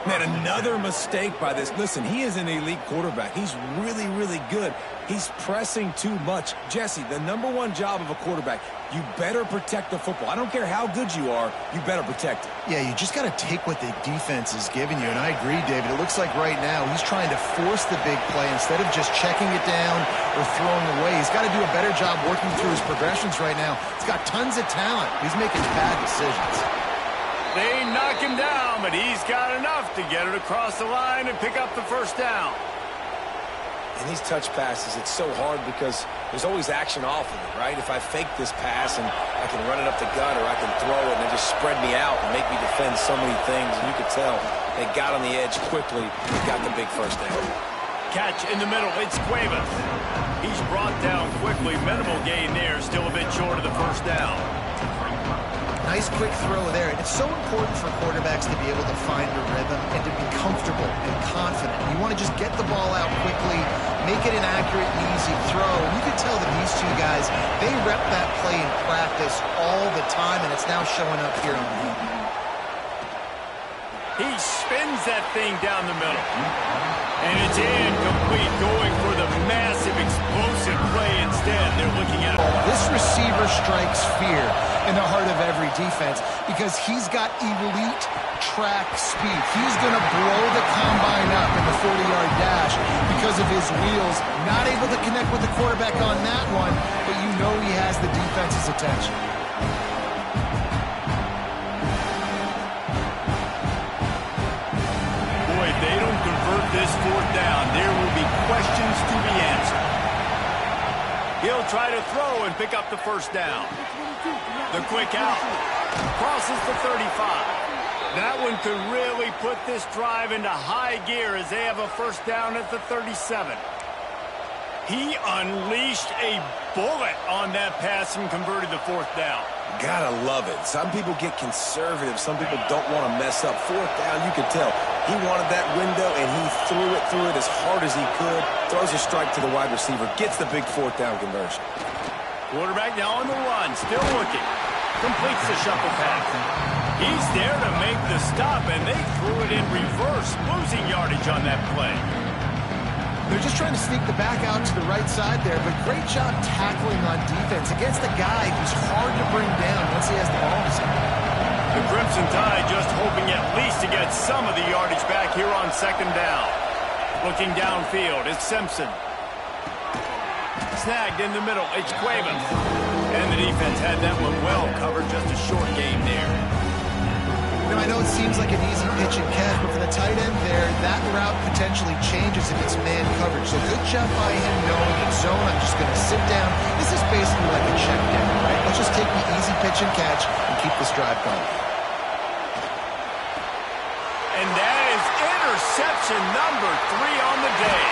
[SPEAKER 2] Man, another mistake by this. Listen, he is an elite quarterback. He's really, really good. He's pressing too much. Jesse, the #1 job of a quarterback, you better protect the football. I don't care how good you are, you better protect it.
[SPEAKER 3] Yeah, you just got to take what the defense is giving you, and I agree, David. It looks like right now he's trying to force the big play instead of just checking it down or throwing away. He's got to do a better job working through his progressions right now. He's got tons of talent. He's making bad decisions.
[SPEAKER 1] They knock him down, but he's got enough to get it across the line and pick up the first down.
[SPEAKER 2] And these touch passes, it's so hard because there's always action off of it, right? If I fake this pass and I can run it up the gut or I can throw it and it just spread me out and make me defend so many things, and you could tell they got on the edge quickly and got the big first down.
[SPEAKER 1] Catch in the middle, it's Cuevas. He's brought down quickly, minimal gain there, still a bit short of the first down.
[SPEAKER 3] Nice quick throw there. It's so important for quarterbacks to be able to find a rhythm and to be comfortable and confident. You want to just get the ball out quickly, make it an accurate and easy throw. And you can tell that these two guys, they rep that play in practice all the time, and it's now showing up here on the field.
[SPEAKER 1] He spins that thing down the middle. And it's incomplete, going for the massive explosive play instead. They're looking at it.
[SPEAKER 3] This receiver strikes fear in the heart of every defense because he's got elite track speed. He's going to blow the combine up in the 40-yard dash because of his wheels. Not able to connect with the quarterback on that one, but you know he has the defense's attention.
[SPEAKER 1] Boy, if they don't convert this fourth down, there will be questions to be answered. He'll try to throw and pick up the first down. The quick out. Crosses the 35. That one could really put this drive into high gear as they have a first down at the 37. He unleashed a bullet on that pass and converted the fourth down.
[SPEAKER 2] Gotta love it. Some people get conservative. Some people don't want to mess up. Fourth down, you can tell. He wanted that window, and he threw it as hard as he could. Throws a strike to the wide receiver. Gets the big fourth down conversion.
[SPEAKER 1] Quarterback now on the run. Still looking. Completes the shuffle pass. He's there to make the stop, and they threw it in reverse, losing yardage on that play.
[SPEAKER 3] They're just trying to sneak the back out to the right side there, but great job tackling on defense against a guy who's hard to bring down once he has the ball in his hand.
[SPEAKER 1] The Crimson Tide just hoping at least to get some of the yardage back here on second down. Looking downfield, it's Simpson. Snagged in the middle, it's Cuevas. And the defense had that one well covered, just a short game there.
[SPEAKER 3] Now, I know it seems like an easy pitch and catch, but for the tight end there, that route potentially changes if it's man coverage. So good job by him knowing in zone, I'm just going to sit down. This is basically like a check down, right? Let's just take the easy pitch and catch and keep this drive going.
[SPEAKER 1] And that is interception number 3 on the day.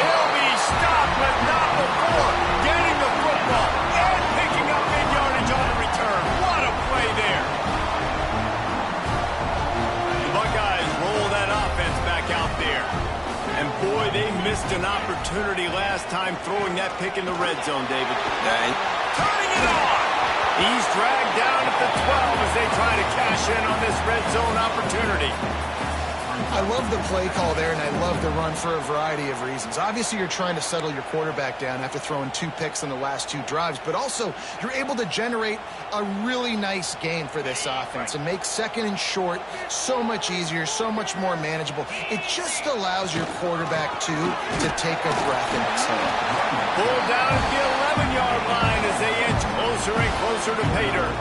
[SPEAKER 1] He'll be stopped, but not before getting the football and picking up big yardage on the return. What a play there. The Buckeyes roll that offense back out there. And boy, they missed an opportunity last time throwing that pick in the red zone, David. Turning it on. He's dragged down at the 12 as they try to cash in on this red zone opportunity.
[SPEAKER 3] I love the play call there, and I love the run for a variety of reasons. Obviously, you're trying to settle your quarterback down after throwing 2 picks in the last 2 drives, but also you're able to generate a really nice game for this offense and make second and short so much easier, so much more manageable. It just allows your quarterback, too, to take a breath and exhale.
[SPEAKER 1] Pulled down at the 11-yard line as they inch closer and closer to pay dirt.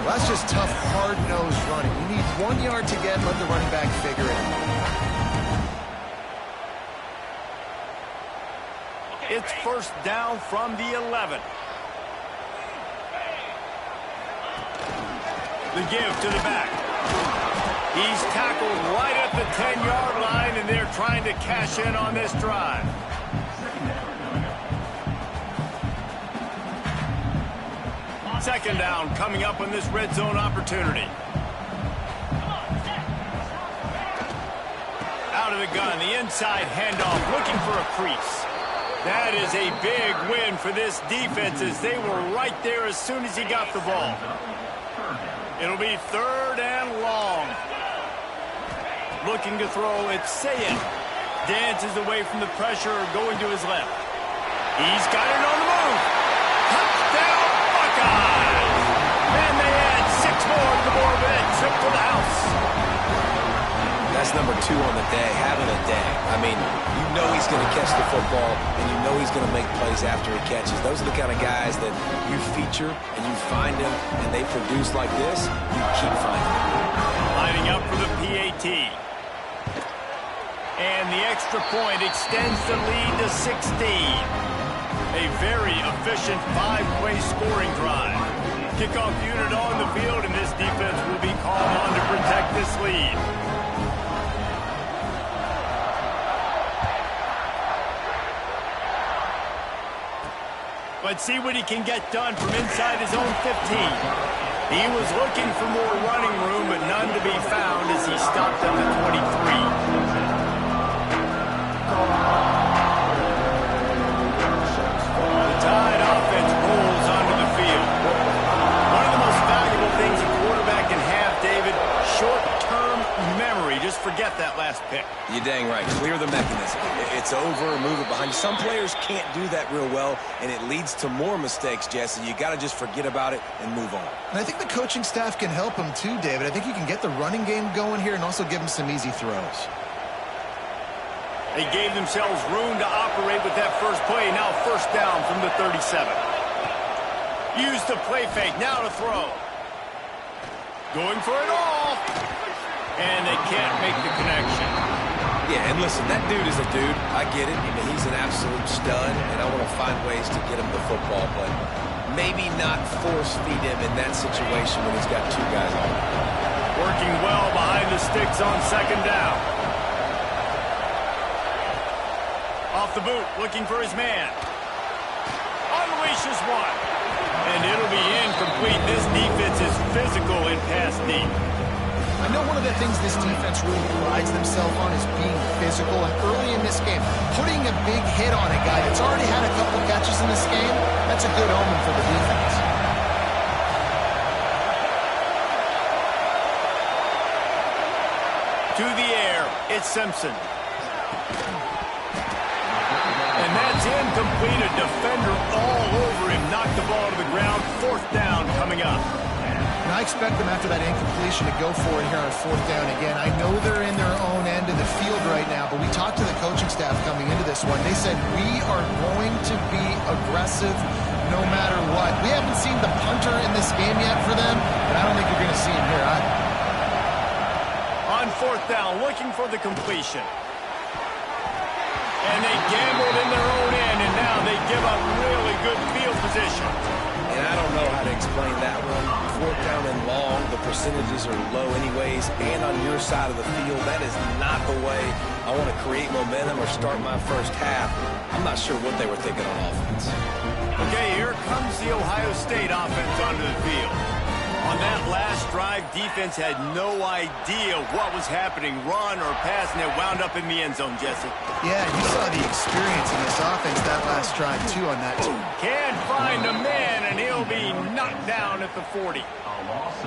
[SPEAKER 3] Well, that's just tough, hard-nosed running. You need 1 yard to get, let the running back figure it out.
[SPEAKER 1] It's first down from the 11. The give to the back. He's tackled right at the 10-yard line, and they're trying to cash in on this drive. Second down coming up on this red zone opportunity. Out of the gun, the inside handoff, looking for a crease. That is a big win for this defense as they were right there as soon as he got the ball. It'll be 3rd and long. Looking to throw, it's Sayed. Dances away from the pressure, going to his left. He's got it on the move. Touchdown, Buckeyes! And they add 6 more to the board with that trip to the house.
[SPEAKER 2] That's number 2 on the day, having a day. I mean, you know he's going to catch the football, and you know he's going to make plays after he catches. Those are the kind of guys that you feature, and you find them, and they produce like this, you keep finding them.
[SPEAKER 1] Lining up for the PAT. And the extra point extends the lead to 16. A very efficient 5-play scoring drive. Kickoff unit on the field, and this defense will be called on to protect this lead. Let's see what he can get done from inside his own 15. He was looking for more running room, but none to be found as he stopped at the 23. Tide offense rolls onto the field. One of the most valuable things a quarterback can have, David, short-term memory. Just forget that last pick.
[SPEAKER 2] You're dang right. Clear the mechanism. It's over, move it behind you. Some players can't do that real well, and it leads to more mistakes, Jesse. You got to just forget about it and move on.
[SPEAKER 3] And I think the coaching staff can help him too, David. I think you can get the running game going here and also give him some easy throws.
[SPEAKER 1] They gave themselves room to operate with that first play. Now first down from the 37. Use the play fake. Now to throw. Going for it all. And they can't make the connection.
[SPEAKER 2] Yeah, and listen, that dude is a dude. I get it. I mean, he's an absolute stud, and I want to find ways to get him the football, but maybe not force feed him in that situation when he's got 2 guys on him.
[SPEAKER 1] Working well behind the sticks on second down. Off the boot, looking for his man. Unleashes one. And it'll be incomplete. This defense is physical in pass deep.
[SPEAKER 3] I know one of the things this defense really prides themselves on is being physical. And early in this game, putting a big hit on a guy that's already had a couple catches in this game, that's a good omen for the defense.
[SPEAKER 1] To the air, it's Simpson. And that's incomplete. A defender all over him. Knocked the ball to the ground. 4th down coming up.
[SPEAKER 3] And I expect them after that incompletion to go for it here on 4th down again. I know they're in their own end of the field right now, but we talked to the coaching staff coming into this one. They said, we are going to be aggressive no matter what. We haven't seen the punter in this game yet for them, but I don't think you're going to see him here either.
[SPEAKER 1] On 4th down, looking for the completion. And they gambled in their own end, and now they give up really good field position.
[SPEAKER 2] And I don't know how to explain that one. 4th down and long, the percentages are low anyways, and on your side of the field, that is not the way I want to create momentum or start my first half. I'm not sure what they were thinking on offense.
[SPEAKER 1] Okay, here comes the Ohio State offense onto the field. On that last drive, defense had no idea what was happening, run or pass, and it wound up in the end zone, Jesse.
[SPEAKER 3] Yeah, you saw the experience in this offense that last drive, too, on that team.
[SPEAKER 1] Can't find a man, and he'll be knocked down at the 40.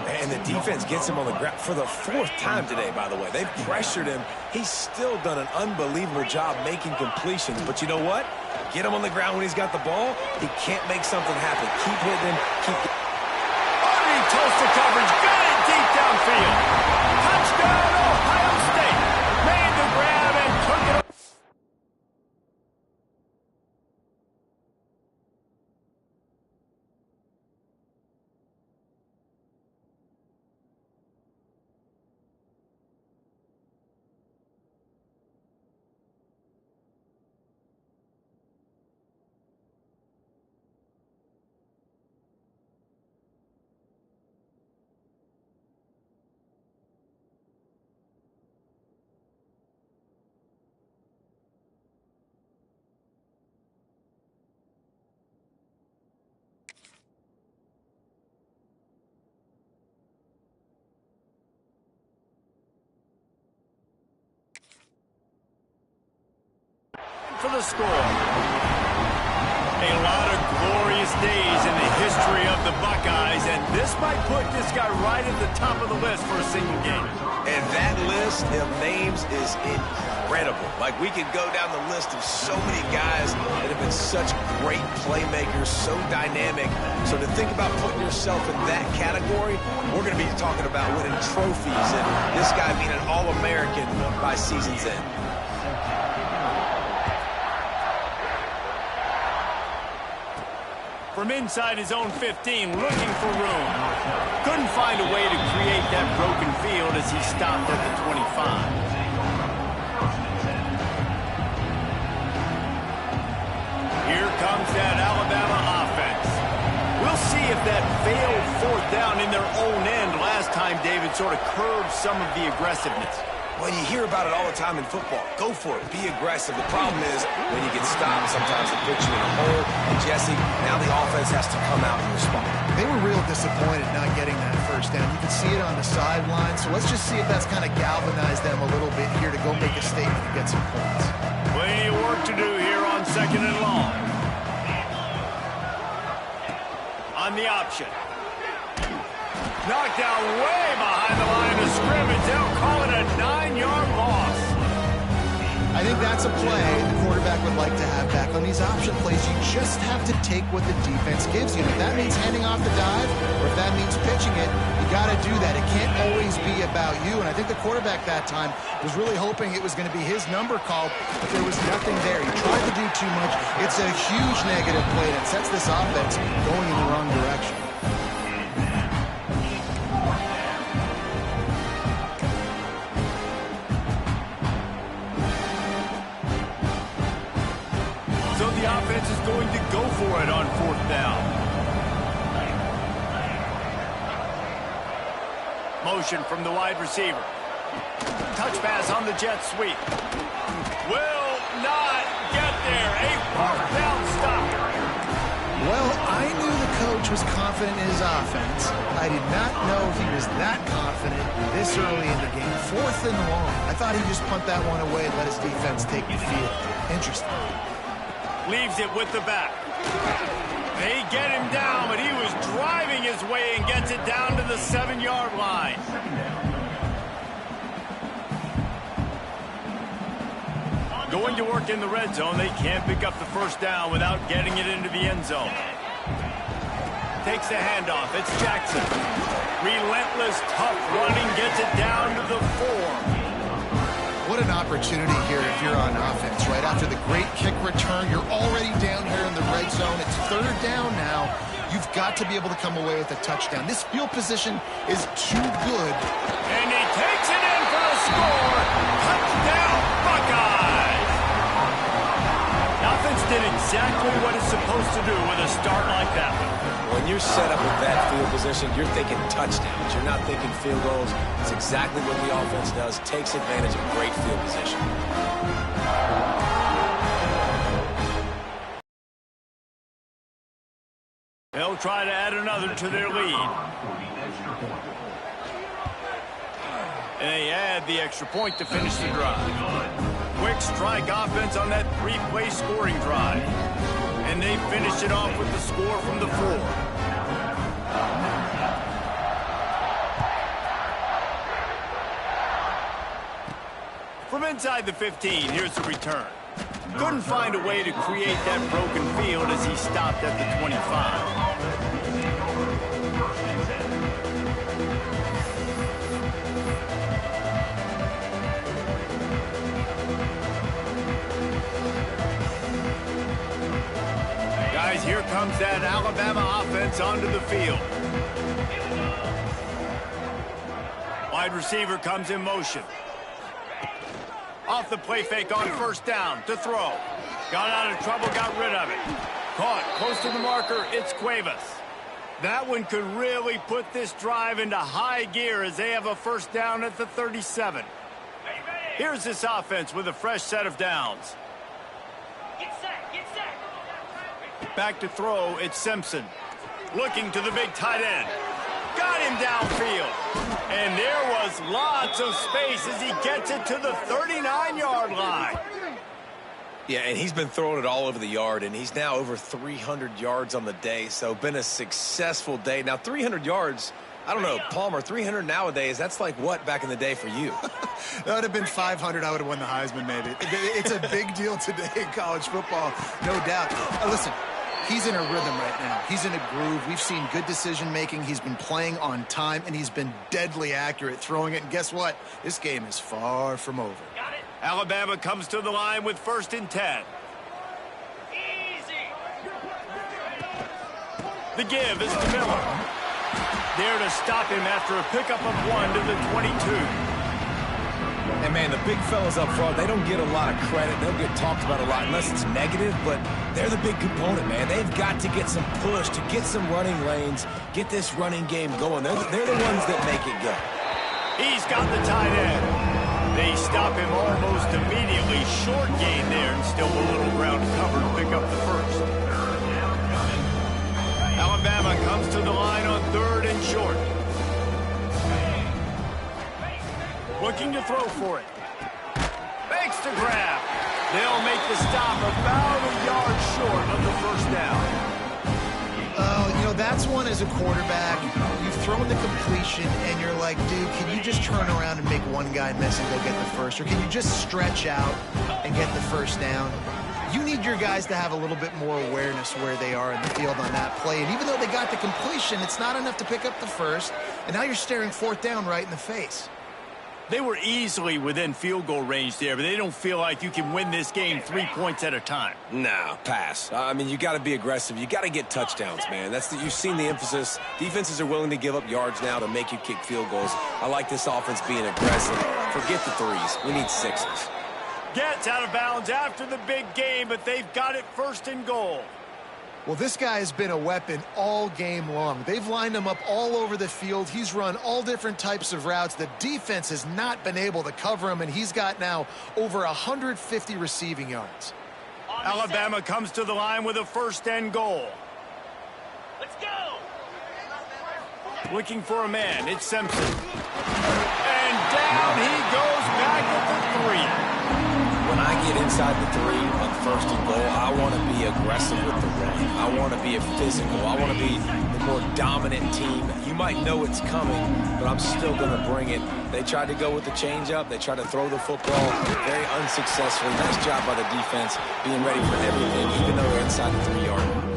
[SPEAKER 2] And the defense gets him on the ground for the 4th time today, by the way. They've pressured him. He's still done an unbelievable job making completions. But you know what? Get him on the ground when he's got the ball. He can't make something happen. Keep hitting him. Keep
[SPEAKER 1] Toasted coverage, got it deep downfield. Touchdown, Ohio State. Made the grab and took it. For the score. A lot of glorious days in the history of the Buckeyes, and this might put this guy right at the top of the list for a single game.
[SPEAKER 2] And that list of names is incredible. Like, we could go down the list of so many guys that have been such great playmakers, so dynamic. So to think about putting yourself in that category, we're going to be talking about winning trophies and this guy being an All-American by season's end.
[SPEAKER 1] From inside his own 15, looking for room. Couldn't find a way to create that broken field as he stopped at the 25. Here comes that Alabama offense. We'll see if that failed 4th down in their own end last time, David, sort of curbed some of the aggressiveness.
[SPEAKER 2] Well, you hear about it all the time in football. Go for it. Be aggressive. The problem is when you get stopped, sometimes it puts you in a hole. And, Jesse, now the offense has to come out and respond.
[SPEAKER 3] They were real disappointed not getting that 1st down. You can see it on the sideline. So let's just see if that's kind of galvanized them a little bit here to go make a statement and get some points.
[SPEAKER 1] Plenty of work to do here on 2nd and long. On the option. Knocked down way behind the line of scrimmage. They'll call it a 9-yard loss.
[SPEAKER 3] I think that's a play the quarterback would like to have back. On these option plays, you just have to take what the defense gives you. And if that means handing off the dive, or if that means pitching it, you got to do that. It can't always be about you. And I think the quarterback that time was really hoping it was going to be his number called, but there was nothing there. He tried to do too much. It's a huge negative play that sets this offense going in the wrong direction.
[SPEAKER 1] Offense is going to go for it on 4th down. Motion from the wide receiver. Touch pass on the jet sweep. Will not get there. A 4th down stop.
[SPEAKER 3] Well, I knew the coach was confident in his offense. I did not know if he was that confident this early in the game. 4th and long. I thought he'd just punt that one away and let his defense take the field. Interesting.
[SPEAKER 1] Leaves it with the back. They get him down, but he was driving his way and gets it down to the 7-yard line. Going to work in the red zone, they can't pick up the first down without getting it into the end zone. Takes the handoff. It's Jackson. Relentless, tough running, gets it down to the 4.
[SPEAKER 3] What an opportunity here if you're on offense, right? After the great kick return, you're already down here in the red zone. It's third down now. You've got to be able to come away with a touchdown. This field position is too good.
[SPEAKER 1] And he takes it in for a score. Touchdown, Buckeyes! The offense did exactly what it's supposed to do with a start like that one.
[SPEAKER 2] When you're set up with that field position, you're thinking touchdowns. You're not thinking field goals. It's exactly what the offense does. Takes advantage of great field position.
[SPEAKER 1] They'll try to add another to their lead. And they add the extra point to finish the drive. Quick strike offense on that 3-play scoring drive. And they finish it off with the score from the 4. From inside the 15, here's the return. Couldn't find a way to create that broken field as he stopped at the 25. Guys, here comes that Alabama offense onto the field. Wide receiver comes in motion. Off the play fake on first down to throw. Got out of trouble, got rid of it. Caught close to the marker, it's Cuevas. That one could really put this drive into high gear as they have a first down at the 37. Here's this offense with a fresh set of downs. Back to throw, it's Simpson. Looking to the big tight end. Got him downfield. And there was lots of space as he gets it to the 39-yard line.
[SPEAKER 2] Yeah, and he's been throwing it all over the yard, and he's now over 300 yards on the day, so been a successful day. Now, 300 yards, I don't know, Palmer, 300 nowadays, that's like what back in the day for you?
[SPEAKER 3] That would have been 500. I would have won the Heisman, maybe. It's a big deal today in college football, no doubt. Listen. He's in a rhythm right now. He's in a groove. We've seen good decision-making. He's been playing on time, and he's been deadly accurate throwing it. And guess what? This game is far from over.
[SPEAKER 1] Got it. Alabama comes to the line with 1st and 10. Easy. The give is to Miller. There to stop him after a pickup of 1 to the 22.
[SPEAKER 2] And, man, the big fellas up front, they don't get a lot of credit. They'll get talked about a lot unless it's negative, but they're the big component, man. They've got to get some push, to get some running lanes, get this running game going. They're the ones that make it go.
[SPEAKER 1] He's got the tight end. They stop him almost immediately. Short gain there and still a little ground cover to pick up the first. Alabama comes to the line on 3rd and short. Looking to throw for it. Makes the grab. They'll make the stop about a yard short of the first down.
[SPEAKER 3] You know, that's one as a quarterback. You've thrown the completion, and you're like, dude, can you just turn around and make one guy miss and go get the first? Or can you just stretch out and get the first down? You need your guys to have a little bit more awareness where they are in the field on that play. And even though they got the completion, it's not enough to pick up the first. And now you're staring 4th down right in the face.
[SPEAKER 1] They were easily within field goal range there, but they don't feel like you can win this game 3 points at a time.
[SPEAKER 2] No, pass. I mean, you got to be aggressive. You got to get touchdowns, man. You've seen the emphasis. Defenses are willing to give up yards now to make you kick field goals. I like this offense being aggressive. Forget the 3s. We need 6s.
[SPEAKER 1] Gets out of bounds after the big game, but they've got it 1st and goal.
[SPEAKER 3] Well, this guy has been a weapon all game long. They've lined him up all over the field. He's run all different types of routes. The defense has not been able to cover him, and he's got now over 150 receiving yards.
[SPEAKER 1] Alabama comes to the line with a 1st and goal. Let's go! Looking for a man. It's Simpson. And down he goes back at the 3.
[SPEAKER 2] When I get inside the 3 on 1st and goal, I want to be aggressive with the run. I want to be a physical. I want to be the more dominant team. You might know it's coming, but I'm still going to bring it. They tried to go with the changeup. They tried to throw the football very unsuccessfully. Nice job by the defense being ready for everything, even though they're inside the 3-yard line.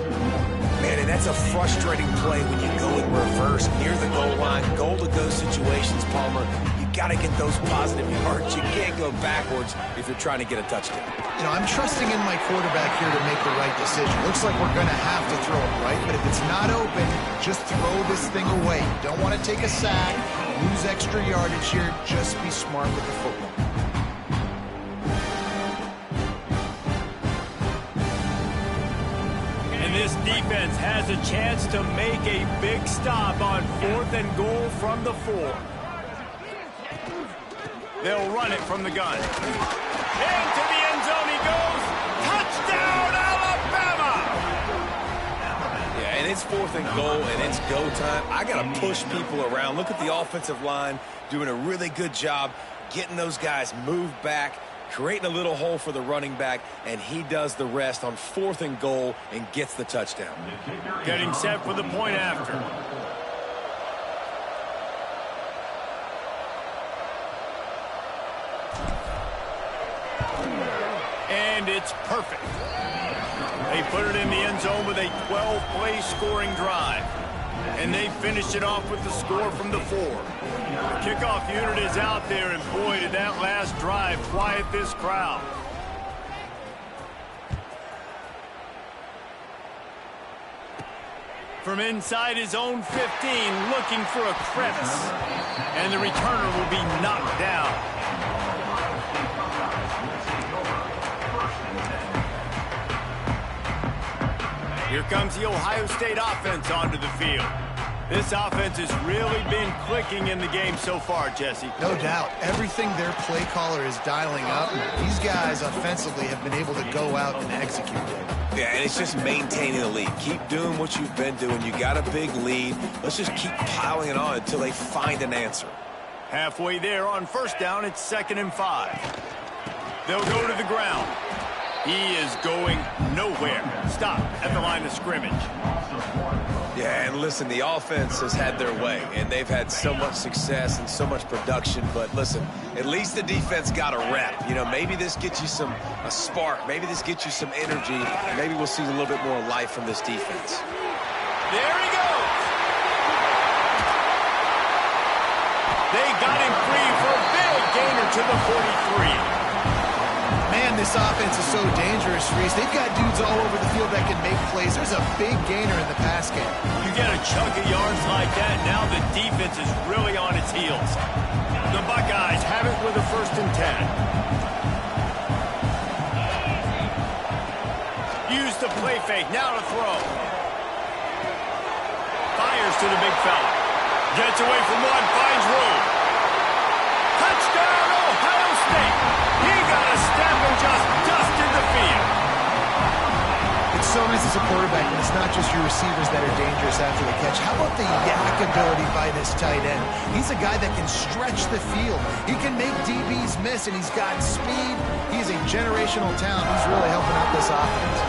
[SPEAKER 4] Man, and that's a frustrating play when you go in reverse near the goal line. Goal-to-go situations, Palmer. You got to get those positive yards. You can't go backwards if you're trying to get a touchdown.
[SPEAKER 3] You know, I'm trusting in my quarterback here to make the right decision. Looks like we're going to have to throw it right, but if it's not open, just throw this thing away. Don't want to take a sack, lose extra yardage here. Just be smart with the football.
[SPEAKER 1] And this defense has a chance to make a big stop on 4th and goal from the 4. They'll run it from the gun. Into the end zone he goes. Touchdown, Alabama!
[SPEAKER 2] Yeah, and it's 4th and goal, and it's go time. I got to push people around. Look at the offensive line doing a really good job getting those guys moved back, creating a little hole for the running back, and he does the rest on 4th and goal and gets the touchdown.
[SPEAKER 1] Getting set for the point after. And it's perfect. They put it in the end zone with a 12-play scoring drive. And they finished it off with the score from the 4. The kickoff unit is out there, and boy, did that last drive quiet this crowd. From inside his own 15, looking for a crevice. And the returner will be knocked down. Here comes the Ohio State offense onto the field. This offense has really been clicking in the game so far, Jesse.
[SPEAKER 3] No doubt. Everything their play caller is dialing up. These guys offensively have been able to go out and execute it.
[SPEAKER 2] Yeah, and it's just maintaining the lead. Keep doing what you've been doing. You got a big lead. Let's just keep piling it on until they find an answer.
[SPEAKER 1] Halfway there on 1st down, it's 2nd and 5. They'll go to the ground. He is going nowhere. Stop at the line of scrimmage.
[SPEAKER 2] Yeah, and listen, the offense has had their way, and they've had so much success and so much production. But listen, at least the defense got a rep. You know, maybe this gets you a spark. Maybe this gets you some energy. Maybe we'll see a little bit more life from this defense.
[SPEAKER 1] There he goes. They got him free for a big gainer to the 43.
[SPEAKER 3] Man, this offense is so dangerous, Reese. They've got dudes all over the field that can make plays. There's a big gainer in the pass game.
[SPEAKER 1] You get a chunk of yards like that, now the defense is really on its heels. The Buckeyes have it with a 1st and 10. Use the play fake, now to throw. Fires to the big fella. Gets away from one, finds room. Touchdown, Ohio State. He got a step and just dusted the field.
[SPEAKER 3] It's so nice as a quarterback when it's not just your receivers that are dangerous after the catch. How about the yak ability by this tight end? He's a guy that can stretch the field. He can make DBs miss, and he's got speed. He's a generational talent. He's really helping out this offense.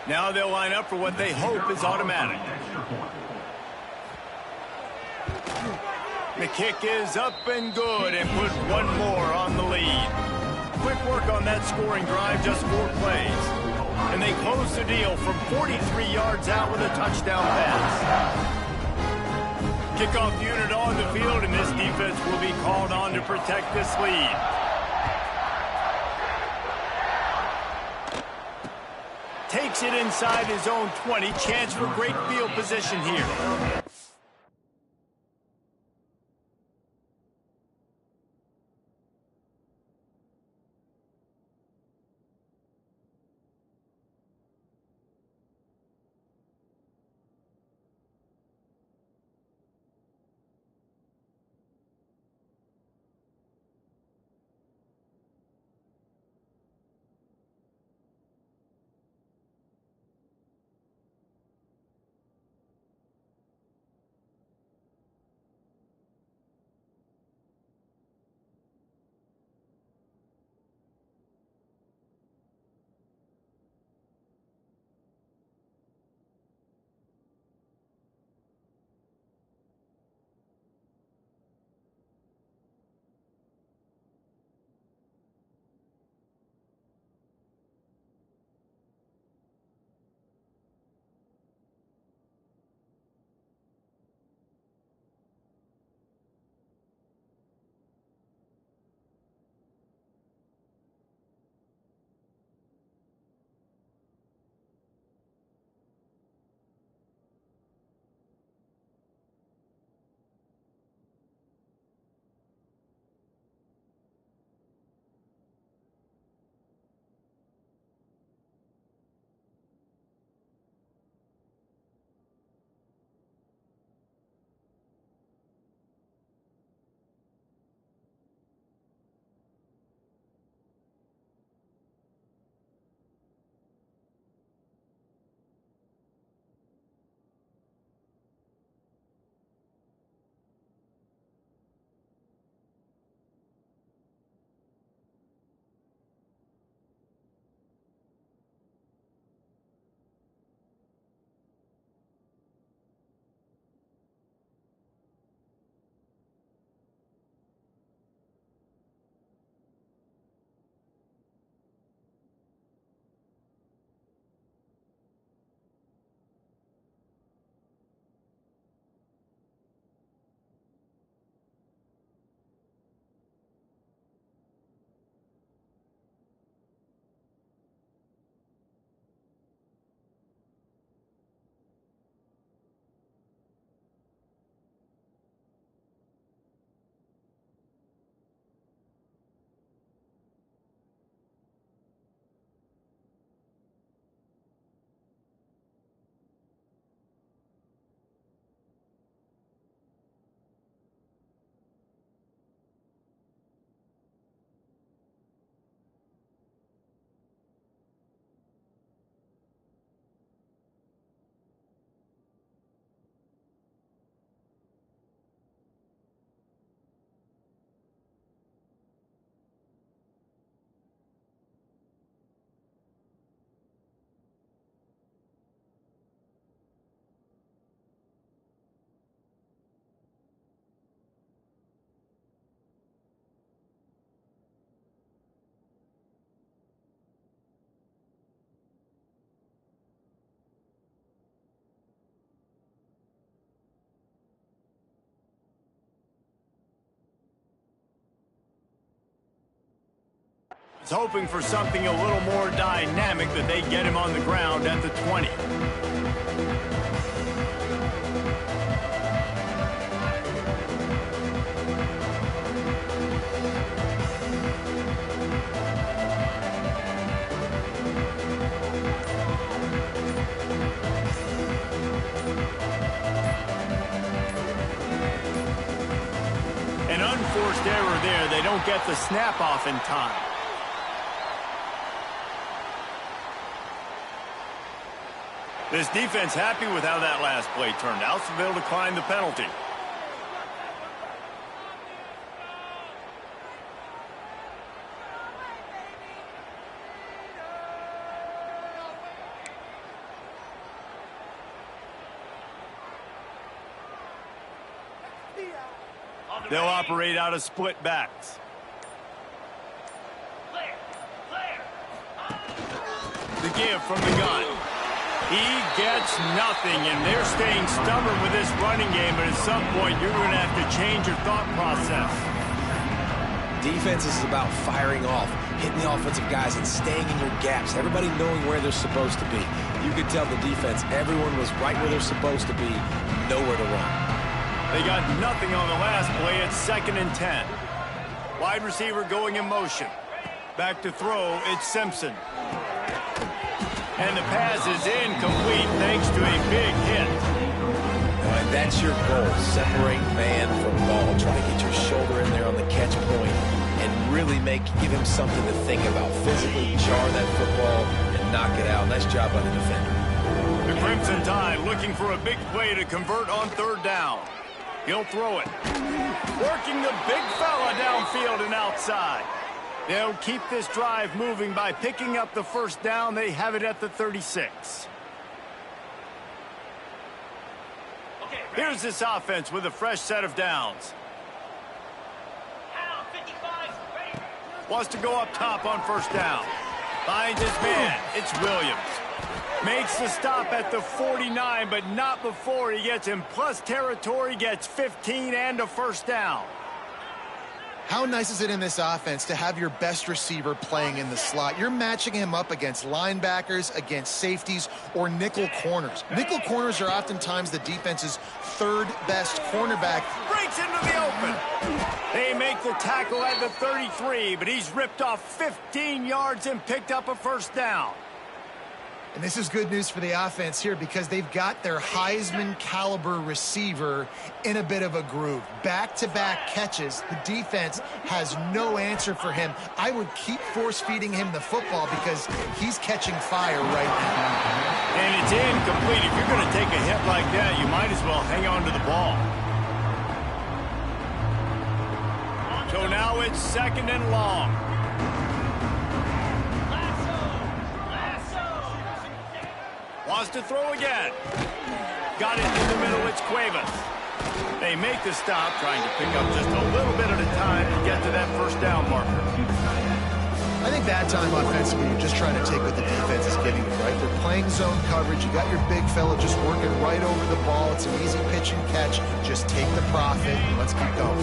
[SPEAKER 1] Now they'll line up for what they hope is automatic. The kick is up and good, and put one more on the lead. Quick work on that scoring drive, just 4 plays. And they close the deal from 43 yards out with a touchdown pass. Kickoff unit on the field, and this defense will be called on to protect this lead. Takes it inside his own 20. Chance for great field position here. hoping for something a little more dynamic, that they get him on the ground at the 20. An unforced error there. They don't get the snap off in time. This defense happy with how that last play turned out, so they'll decline the penalty. They'll operate out of split backs. The give from the gun. He gets nothing, and they're staying stubborn with this running game, but at some point you're going to have to change your thought process.
[SPEAKER 4] Defense is about firing off, hitting the offensive guys, and staying in your gaps. Everybody knowing where they're supposed to be. You could tell the defense, everyone was right where they're supposed to be, nowhere to run.
[SPEAKER 1] They got nothing on the last play. It's 2nd and 10. Wide receiver going in motion. Back to throw, it's Simpson. And the pass is incomplete thanks to a big hit.
[SPEAKER 4] And that's your goal, separate man from ball. Try to get your shoulder in there on the catch point and really give him something to think about. Physically jar that football and knock it out. Nice job by the defender.
[SPEAKER 1] The Crimson Tide looking for a big play to convert on 3rd down. He'll throw it. Working the big fella downfield and outside. They'll keep this drive moving by picking up the 1st down. They have it at the 36. Here's this offense with a fresh set of downs. Wants to go up top on 1st down. Finds his man. It's Williams. Makes the stop at the 49, but not before he gets in plus territory, gets 15 and a 1st down.
[SPEAKER 3] How nice is it in this offense to have your best receiver playing in the slot? You're matching him up against linebackers, against safeties, or nickel corners. Nickel corners are oftentimes the defense's 3rd best cornerback.
[SPEAKER 1] Breaks into the open. They make the tackle at the 33, but he's ripped off 15 yards and picked up a 1st down.
[SPEAKER 3] And this is good news for the offense here because they've got their Heisman-caliber receiver in a bit of a groove. Back-to-back catches. The defense has no answer for him. I would keep force-feeding him the football because he's catching fire right now.
[SPEAKER 1] And it's incomplete. If you're going to take a hit like that, you might as well hang on to the ball. So now it's 2nd and long. Wants to throw again. Got it in the middle. It's Cuevas. They make the stop, trying to pick up just a little bit at a time to get to that 1st down marker.
[SPEAKER 3] I think that time offensively, you're just trying to take what the defense is giving you, right? They're playing zone coverage. You got your big fella just working right over the ball. It's an easy pitch and catch. Just take the profit and let's keep going.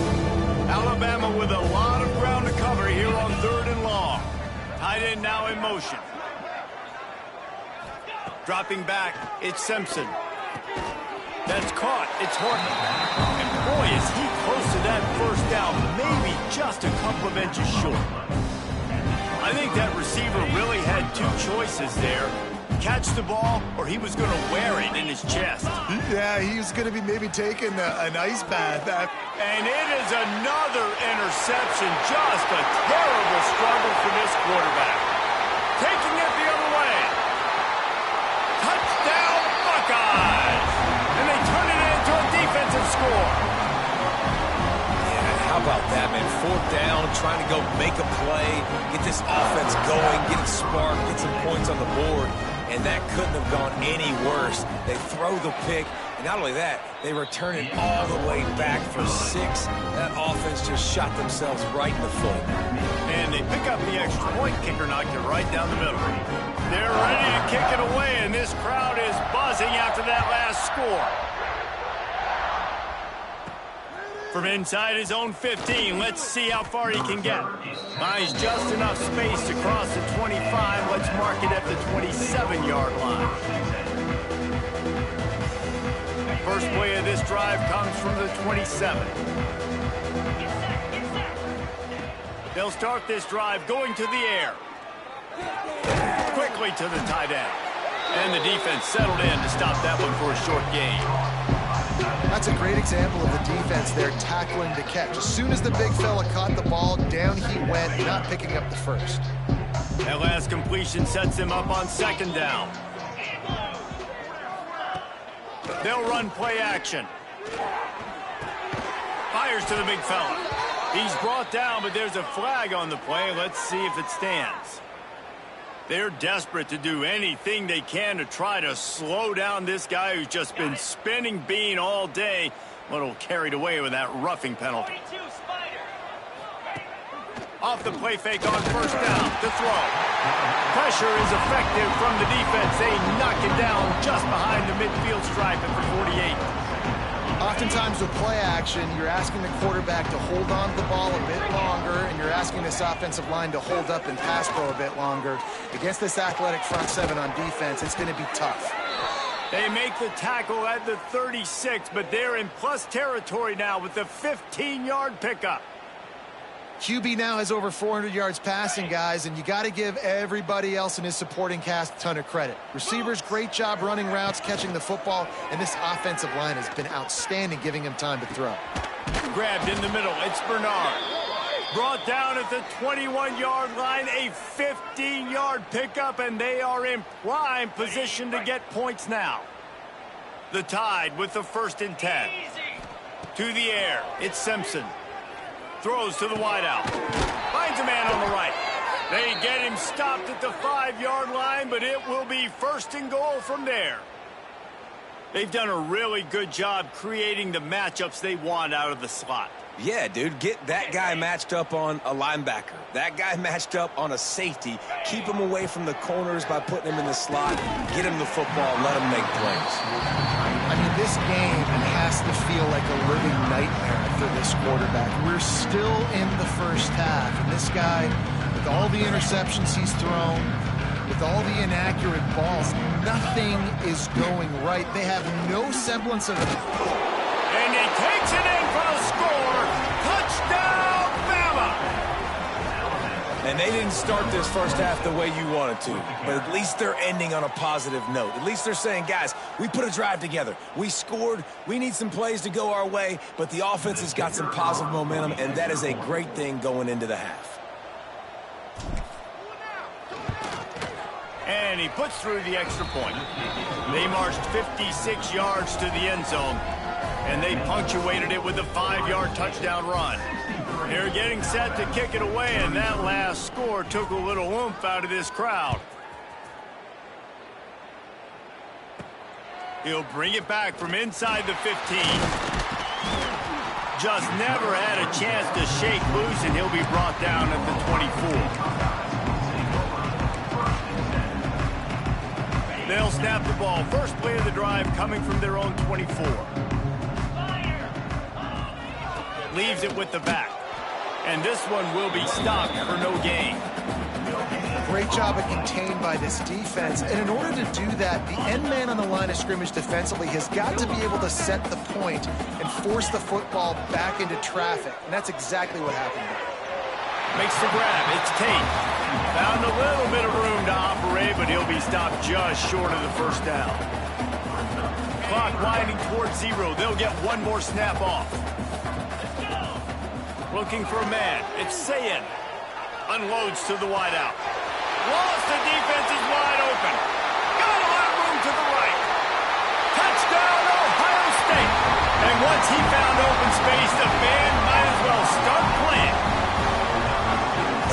[SPEAKER 1] Alabama with a lot of ground to cover here on 3rd and long. Tight end now in motion. Dropping back, it's Simpson. That's caught. It's Horton. And boy, is he close to that 1st down. Maybe just a couple of inches short. I think that receiver really had 2 choices there. Catch the ball, or he was going to wear it in his chest.
[SPEAKER 3] Yeah, he was going to be maybe taking an ice bath.
[SPEAKER 1] And it is another interception. Just a terrible struggle for this quarterback. Taking it the other way. Touchdown, Buckeyes! And they turn it into a defensive score.
[SPEAKER 4] Yeah, how about that, man? 4th down, trying to go make a play, get this offense going, get it sparked, get some points on the board, and that couldn't have gone any worse. They throw the pick, and not only that, they return it all the way back for 6. That offense just shot themselves right in the foot.
[SPEAKER 1] And they pick up the extra point. Kicker knocked it right down the middle. They're ready to kick it away, and this crowd is buzzing after that last score. From inside his own 15, let's see how far he can get. Finds just enough space to cross the 25. Let's mark it at the 27-yard line. First play of this drive comes from the 27. They'll start this drive going to the air. Quickly to the tight end. And the defense settled in to stop that one for a short gain.
[SPEAKER 3] That's a great example of the defense there tackling the catch. As soon as the big fella caught the ball, down he went, not picking up the first.
[SPEAKER 1] That last completion sets him up on second down. They'll run play action. Fires to the big fella. He's brought down, but there's a flag on the play. Let's see if it stands. They're desperate to do anything they can to try to slow down this guy who's just been spinning bean all day. A little carried away with that roughing penalty. Off the play fake on first down to throw. Pressure is effective from the defense. They knock it down just behind the midfield stripe at the 48.
[SPEAKER 3] Oftentimes with play action, you're asking the quarterback to hold on to the ball a bit longer, and you're asking this offensive line to hold up and pass pro a bit longer. Against this athletic front seven on defense, it's going to be tough.
[SPEAKER 1] They make the tackle at the 36, but they're in plus territory now with the 15-yard pickup.
[SPEAKER 3] QB now has over 400 yards passing, guys, and you got to give everybody else in his supporting cast a ton of credit. Receivers, great job running routes, catching the football, and this offensive line has been outstanding, giving him time to throw.
[SPEAKER 1] Grabbed in the middle, it's Bernard. Brought down at the 21-yard line, a 15-yard pickup, and they are in prime position to get points now. The Tide with the 1st and 10. To the air, it's Simpson. Throws to the wideout. Finds a man on the right. They get him stopped at the 5-yard line, but it will be 1st and goal from there. They've done a really good job creating the matchups they want out of the slot.
[SPEAKER 4] Yeah, dude, get that guy matched up on a linebacker. That guy matched up on a safety. Keep him away from the corners by putting him in the slot. Get him the football, let him make plays.
[SPEAKER 3] I mean, this game has to feel like a living nightmare for this quarterback. We're still in the first half, and this guy, with all the interceptions he's thrown, with all the inaccurate balls, nothing is going right. They have no semblance of it.
[SPEAKER 1] And he takes it in for the score. Touchdown, Bama!
[SPEAKER 4] And they didn't start this first half the way you wanted to, but at least they're ending on a positive note. At least they're saying, guys, we put a drive together. We scored. We need some plays to go our way, but the offense has got some positive momentum, and that is a great thing going into the half.
[SPEAKER 1] And he puts through the extra point. They marched 56 yards to the end zone, and they punctuated it with a 5-yard touchdown run. They're getting set to kick it away, and that last score took a little oomph out of this crowd. He'll bring it back from inside the 15. Just never had a chance to shake loose, and he'll be brought down at the 24. They'll snap the ball. First play of the drive coming from their own 24. Leaves it with the back. And this one will be stopped for no gain.
[SPEAKER 3] Great job of contained by this defense. And in order to do that, the end man on the line of scrimmage defensively has got to be able to set the point and force the football back into traffic. And that's exactly what happened there.
[SPEAKER 1] Makes the grab. It's Tate. Found a little bit of room to operate, but he'll be stopped just short of the first down. Clock winding towards 0. They'll get one more snap off. Looking for a man. It's Sayin. Unloads to the wideout. Lost, the defense is wide open. Got a lot of room to the right. Touchdown, Ohio State. And once he found open space, the band might as well start playing.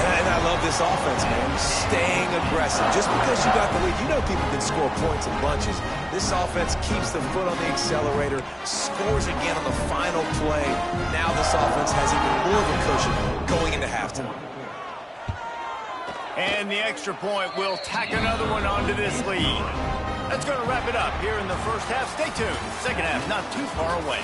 [SPEAKER 4] And I love this offense, man. Staying aggressive. Just because you got the lead, you know people can score points in bunches. This offense keeps the foot on the accelerator, scores again on the final play. Now this offense has even more of a cushion going into halftime.
[SPEAKER 1] And the extra point will tack another one onto this lead. That's going to wrap it up here in the first half. Stay tuned. Second half not too far away.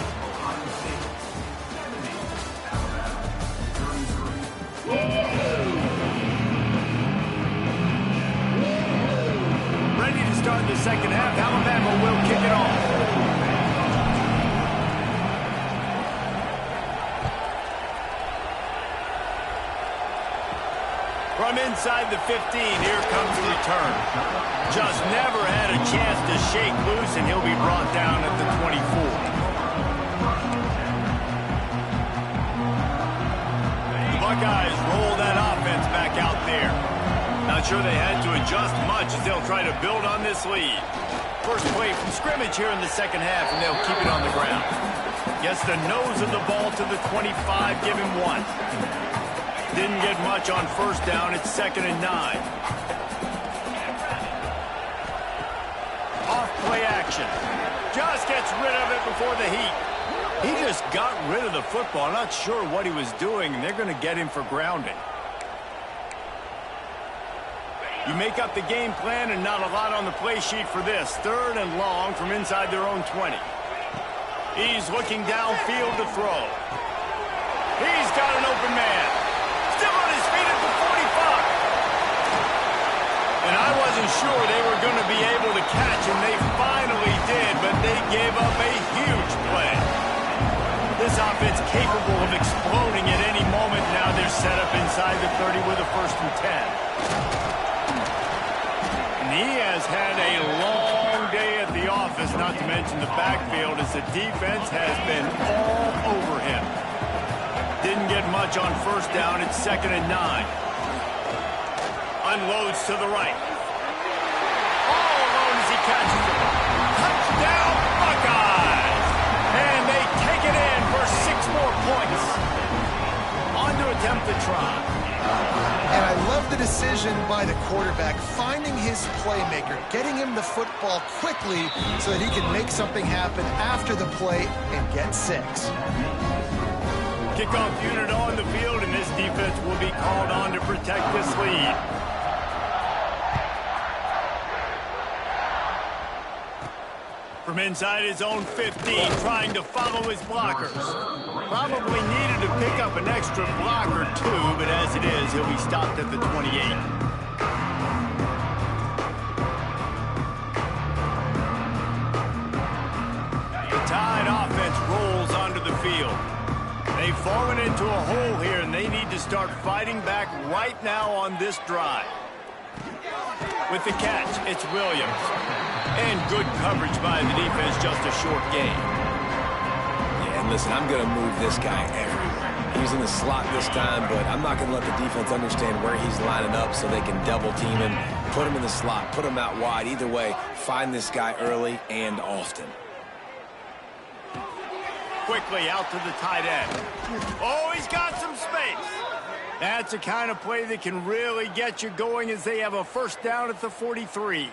[SPEAKER 1] the second half. Alabama will kick it off. From inside the 15, here comes the return. Just never had a chance to shake loose, and he'll be brought down at the 24. The Buckeyes roll that offense back out there. Not sure they had to adjust much as they'll try to build on this lead. First play from scrimmage here in the second half, and they'll keep it on the ground. Gets the nose of the ball to the 25, give him 1. Didn't get much on first down. It's 2nd and 9. Off play action. Just gets rid of it before the heat. He just got rid of the football. Not sure what he was doing, and they're going to get him for grounding. You make up the game plan and not a lot on the play sheet for this. 3rd and long from inside their own 20. He's looking downfield to throw. He's got an open man. Still on his feet at the 45. And I wasn't sure they were going to be able to catch him. They finally did, but they gave up a huge play. This offense capable of exploding at any moment. Now they're set up inside the 30 with a 1st and 10. And he has had a long day at the office, not to mention the backfield, as the defense has been all over him. Didn't get much on first down. It's 2nd and 9. Unloads to the right. All alone as he catches it. Touchdown, Buckeyes! And they take it in for 6 more points. On to attempt the try.
[SPEAKER 3] And I love the decision by the quarterback, finding his playmaker, getting him the football quickly so that he can make something happen after the play and get 6.
[SPEAKER 1] Kickoff unit on the field, and this defense will be called on to protect this lead. From inside his own 15, trying to follow his blockers. Probably needed to pick up an extra block or 2, but as it is, he'll be stopped at the 28. The Tide offense rolls onto the field. They've fallen into a hole here, and they need to start fighting back right now on this drive. With the catch, it's Williams. And good coverage by the defense, just a short gain.
[SPEAKER 4] Yeah, and listen, I'm going to move this guy everywhere. He's in the slot this time, but I'm not going to let the defense understand where he's lining up so they can double team him, put him in the slot, put him out wide. Either way, find this guy early and often.
[SPEAKER 1] Quickly out to the tight end. Oh, he's got some space. That's the kind of play that can really get you going as they have a 1st down at the 43.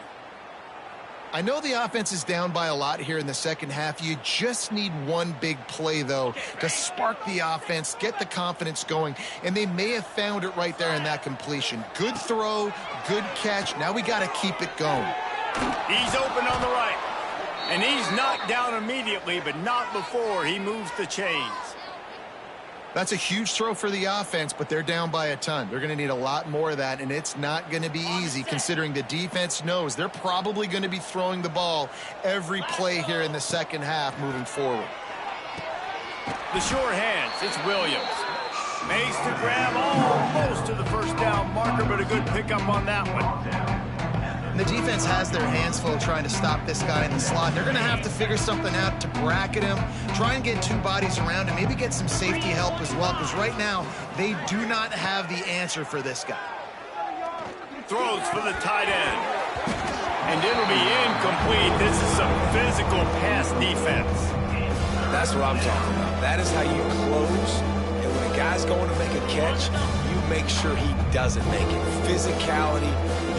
[SPEAKER 3] I know the offense is down by a lot here in the second half. You just need one big play, though, to spark the offense, get the confidence going, and they may have found it right there in that completion. Good throw, good catch. Now we got to keep it going.
[SPEAKER 1] He's open on the right. And he's knocked down immediately, but not before he moves the chains.
[SPEAKER 3] That's a huge throw for the offense, but they're down by a ton. They're going to need a lot more of that, and it's not going to be easy considering the defense knows they're probably going to be throwing the ball every play here in the second half moving forward.
[SPEAKER 1] The short hands, it's Williams. Makes the grab almost to the 1st down marker, but a good pickup on that one.
[SPEAKER 3] And the defense has their hands full trying to stop this guy in the slot. They're going to have to figure something out to bracket him, try and get 2 bodies around him, maybe get some safety help as well, because right now they do not have the answer for this guy.
[SPEAKER 1] Throws for the tight end. And it'll be incomplete. This is some physical pass defense.
[SPEAKER 4] That's what I'm talking about. That is how you close. And when a guy's going to make a catch, you make sure he doesn't make it. Physicality,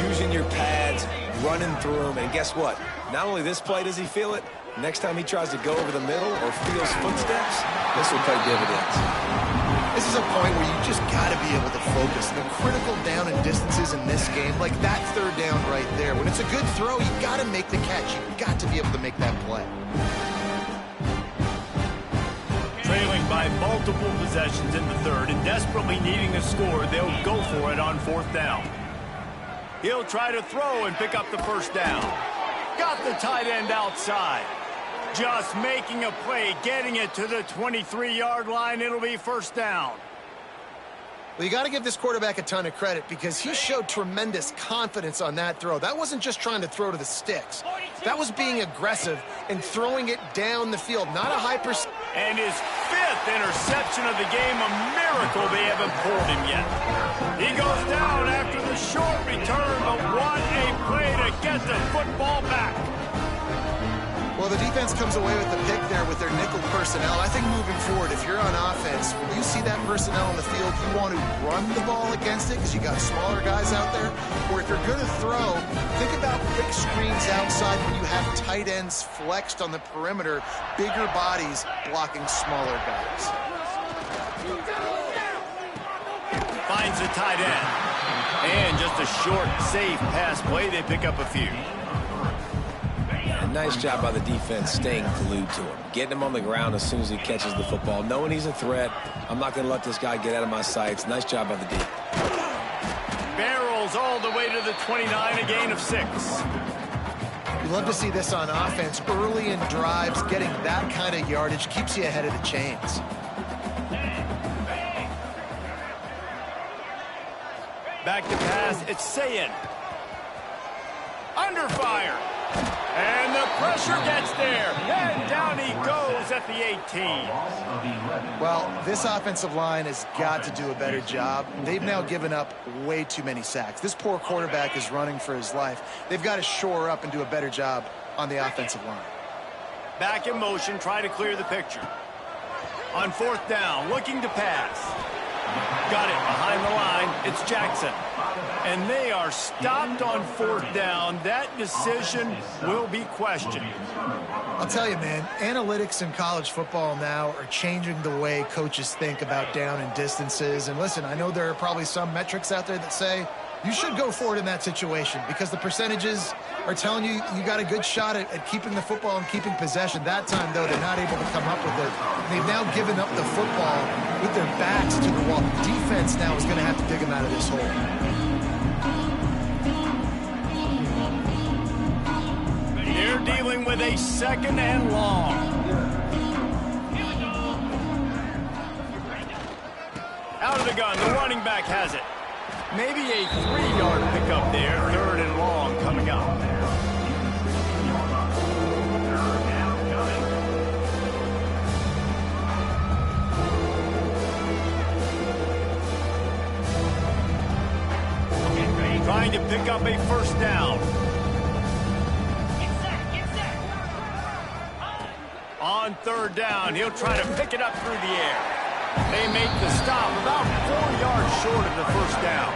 [SPEAKER 4] using your pads, running through them. And guess what? Not only this play does he feel it, next time he tries to go over the middle or feels footsteps, this will pay dividends.
[SPEAKER 3] This is a point where you just got to be able to focus. The critical down and distances in this game, like that 3rd down right there. When it's a good throw, you got to make the catch. You got to be able to make that play.
[SPEAKER 1] Trailing by multiple possessions in the 3rd and desperately needing a score, they'll go for it on 4th down. He'll try to throw and pick up the 1st down. Got the tight end outside. Just making a play, getting it to the 23-yard line. It'll be first down.
[SPEAKER 3] Well, you got to give this quarterback a ton of credit because he showed tremendous confidence on that throw. That wasn't just trying to throw to the sticks. That was being aggressive and throwing it down the field, not a high percent.
[SPEAKER 1] And his 5th interception of the game, a miracle they haven't pulled him yet. He goes down after the short return, but what a play to get the football back.
[SPEAKER 3] Well, the defense comes away with the pick there with their nickel personnel. I think moving forward, if you're on offense, when you see that personnel on the field, you want to run the ball against it because you got smaller guys out there. Or if you're going to throw, think about quick screens outside when you have tight ends flexed on the perimeter, bigger bodies blocking smaller guys.
[SPEAKER 1] Finds the tight end. And just a short, safe pass play. They pick up a few.
[SPEAKER 4] Nice job by the defense staying glued to him. Getting him on the ground as soon as he catches the football. Knowing he's a threat. I'm not going to let this guy get out of my sights. Nice job by the D.
[SPEAKER 1] Barrels all the way to the 29, a gain of 6.
[SPEAKER 3] You love to see this on offense. Early in drives, getting that kind of yardage keeps you ahead of the chains.
[SPEAKER 1] Back to pass, it's Sayin. Under fire. And the pressure gets there. And down he goes at the 18.
[SPEAKER 3] Well, this offensive line has got to do a better job. They've now given up way too many sacks. This poor quarterback is running for his life. They've got to shore up and do a better job on the offensive line.
[SPEAKER 1] Back in motion, try to clear the picture. On 4th down, looking to pass. Got it behind the line. It's Jackson. And they are stopped on 4th down. That decision will be questioned.
[SPEAKER 3] I'll tell you, man, analytics in college football now are changing the way coaches think about down and distances. And listen, I know there are probably some metrics out there that say you should go for it in that situation because the percentages are telling you you got a good shot at keeping the football and keeping possession. That time, though, they're not able to come up with it. They've now given up the football with their backs to the wall. Defense now is going to have to dig them out of this hole.
[SPEAKER 1] They're dealing with a 2nd and long. Out of the gun, the running back has it. Maybe a 3-yard pickup there. 3rd and long coming up. Trying to pick up a 1st down. On 3rd down, he'll try to pick it up through the air. They make the stop about 4 yards short of the 1st down.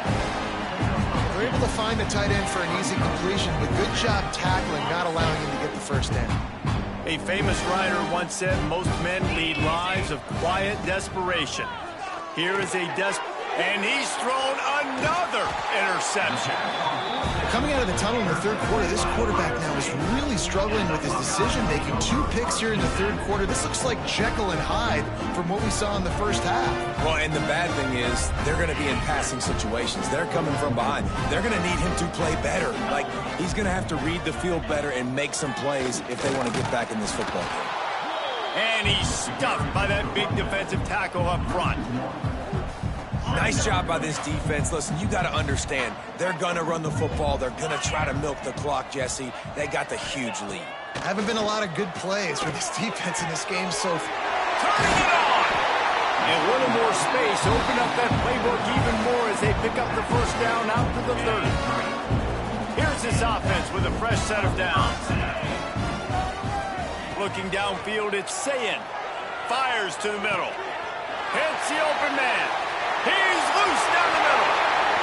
[SPEAKER 3] They're able to find the tight end for an easy completion, but good job tackling, not allowing him to get the 1st down.
[SPEAKER 1] A famous writer once said, most men lead lives of quiet desperation. Here is a and he's thrown another interception.
[SPEAKER 3] Coming out of the tunnel in the 3rd quarter, this quarterback now is really struggling with his decision-making. 2 picks here in the 3rd quarter. This looks like Jekyll and Hyde from what we saw in the 1st half.
[SPEAKER 4] Well, and the bad thing is they're going to be in passing situations. They're coming from behind. They're going to need him to play better. Like, he's going to have to read the field better and make some plays if they want to get back in this football game.
[SPEAKER 1] And he's stuffed by that big defensive tackle up front.
[SPEAKER 4] Nice job by this defense. Listen, you got to understand, they're going to run the football. They're going to try to milk the clock, Jesse. They got the huge lead.
[SPEAKER 3] Haven't been a lot of good plays for this defense in this game so far.
[SPEAKER 1] Turning it on! And a little more space. Open up that playbook even more as they pick up the 1st down out to the 30. Here's this offense with a fresh set of downs. Looking downfield, it's Sayin. Fires to the middle. Hits the open man. He's loose down the middle.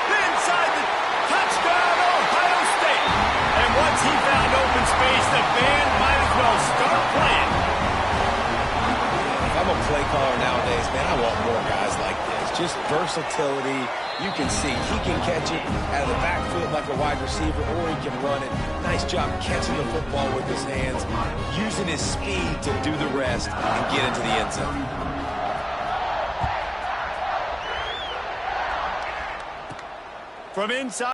[SPEAKER 1] Inside the touchdown, Ohio State. And once he found open space, the band might as well start playing.
[SPEAKER 4] If I'm a play caller nowadays, man, I want more guys like this. Just versatility. You can see he can catch it out of the backfield like a wide receiver, or he can run it. Nice job catching the football with his hands, using his speed to do the rest and get into the end zone.
[SPEAKER 1] From inside.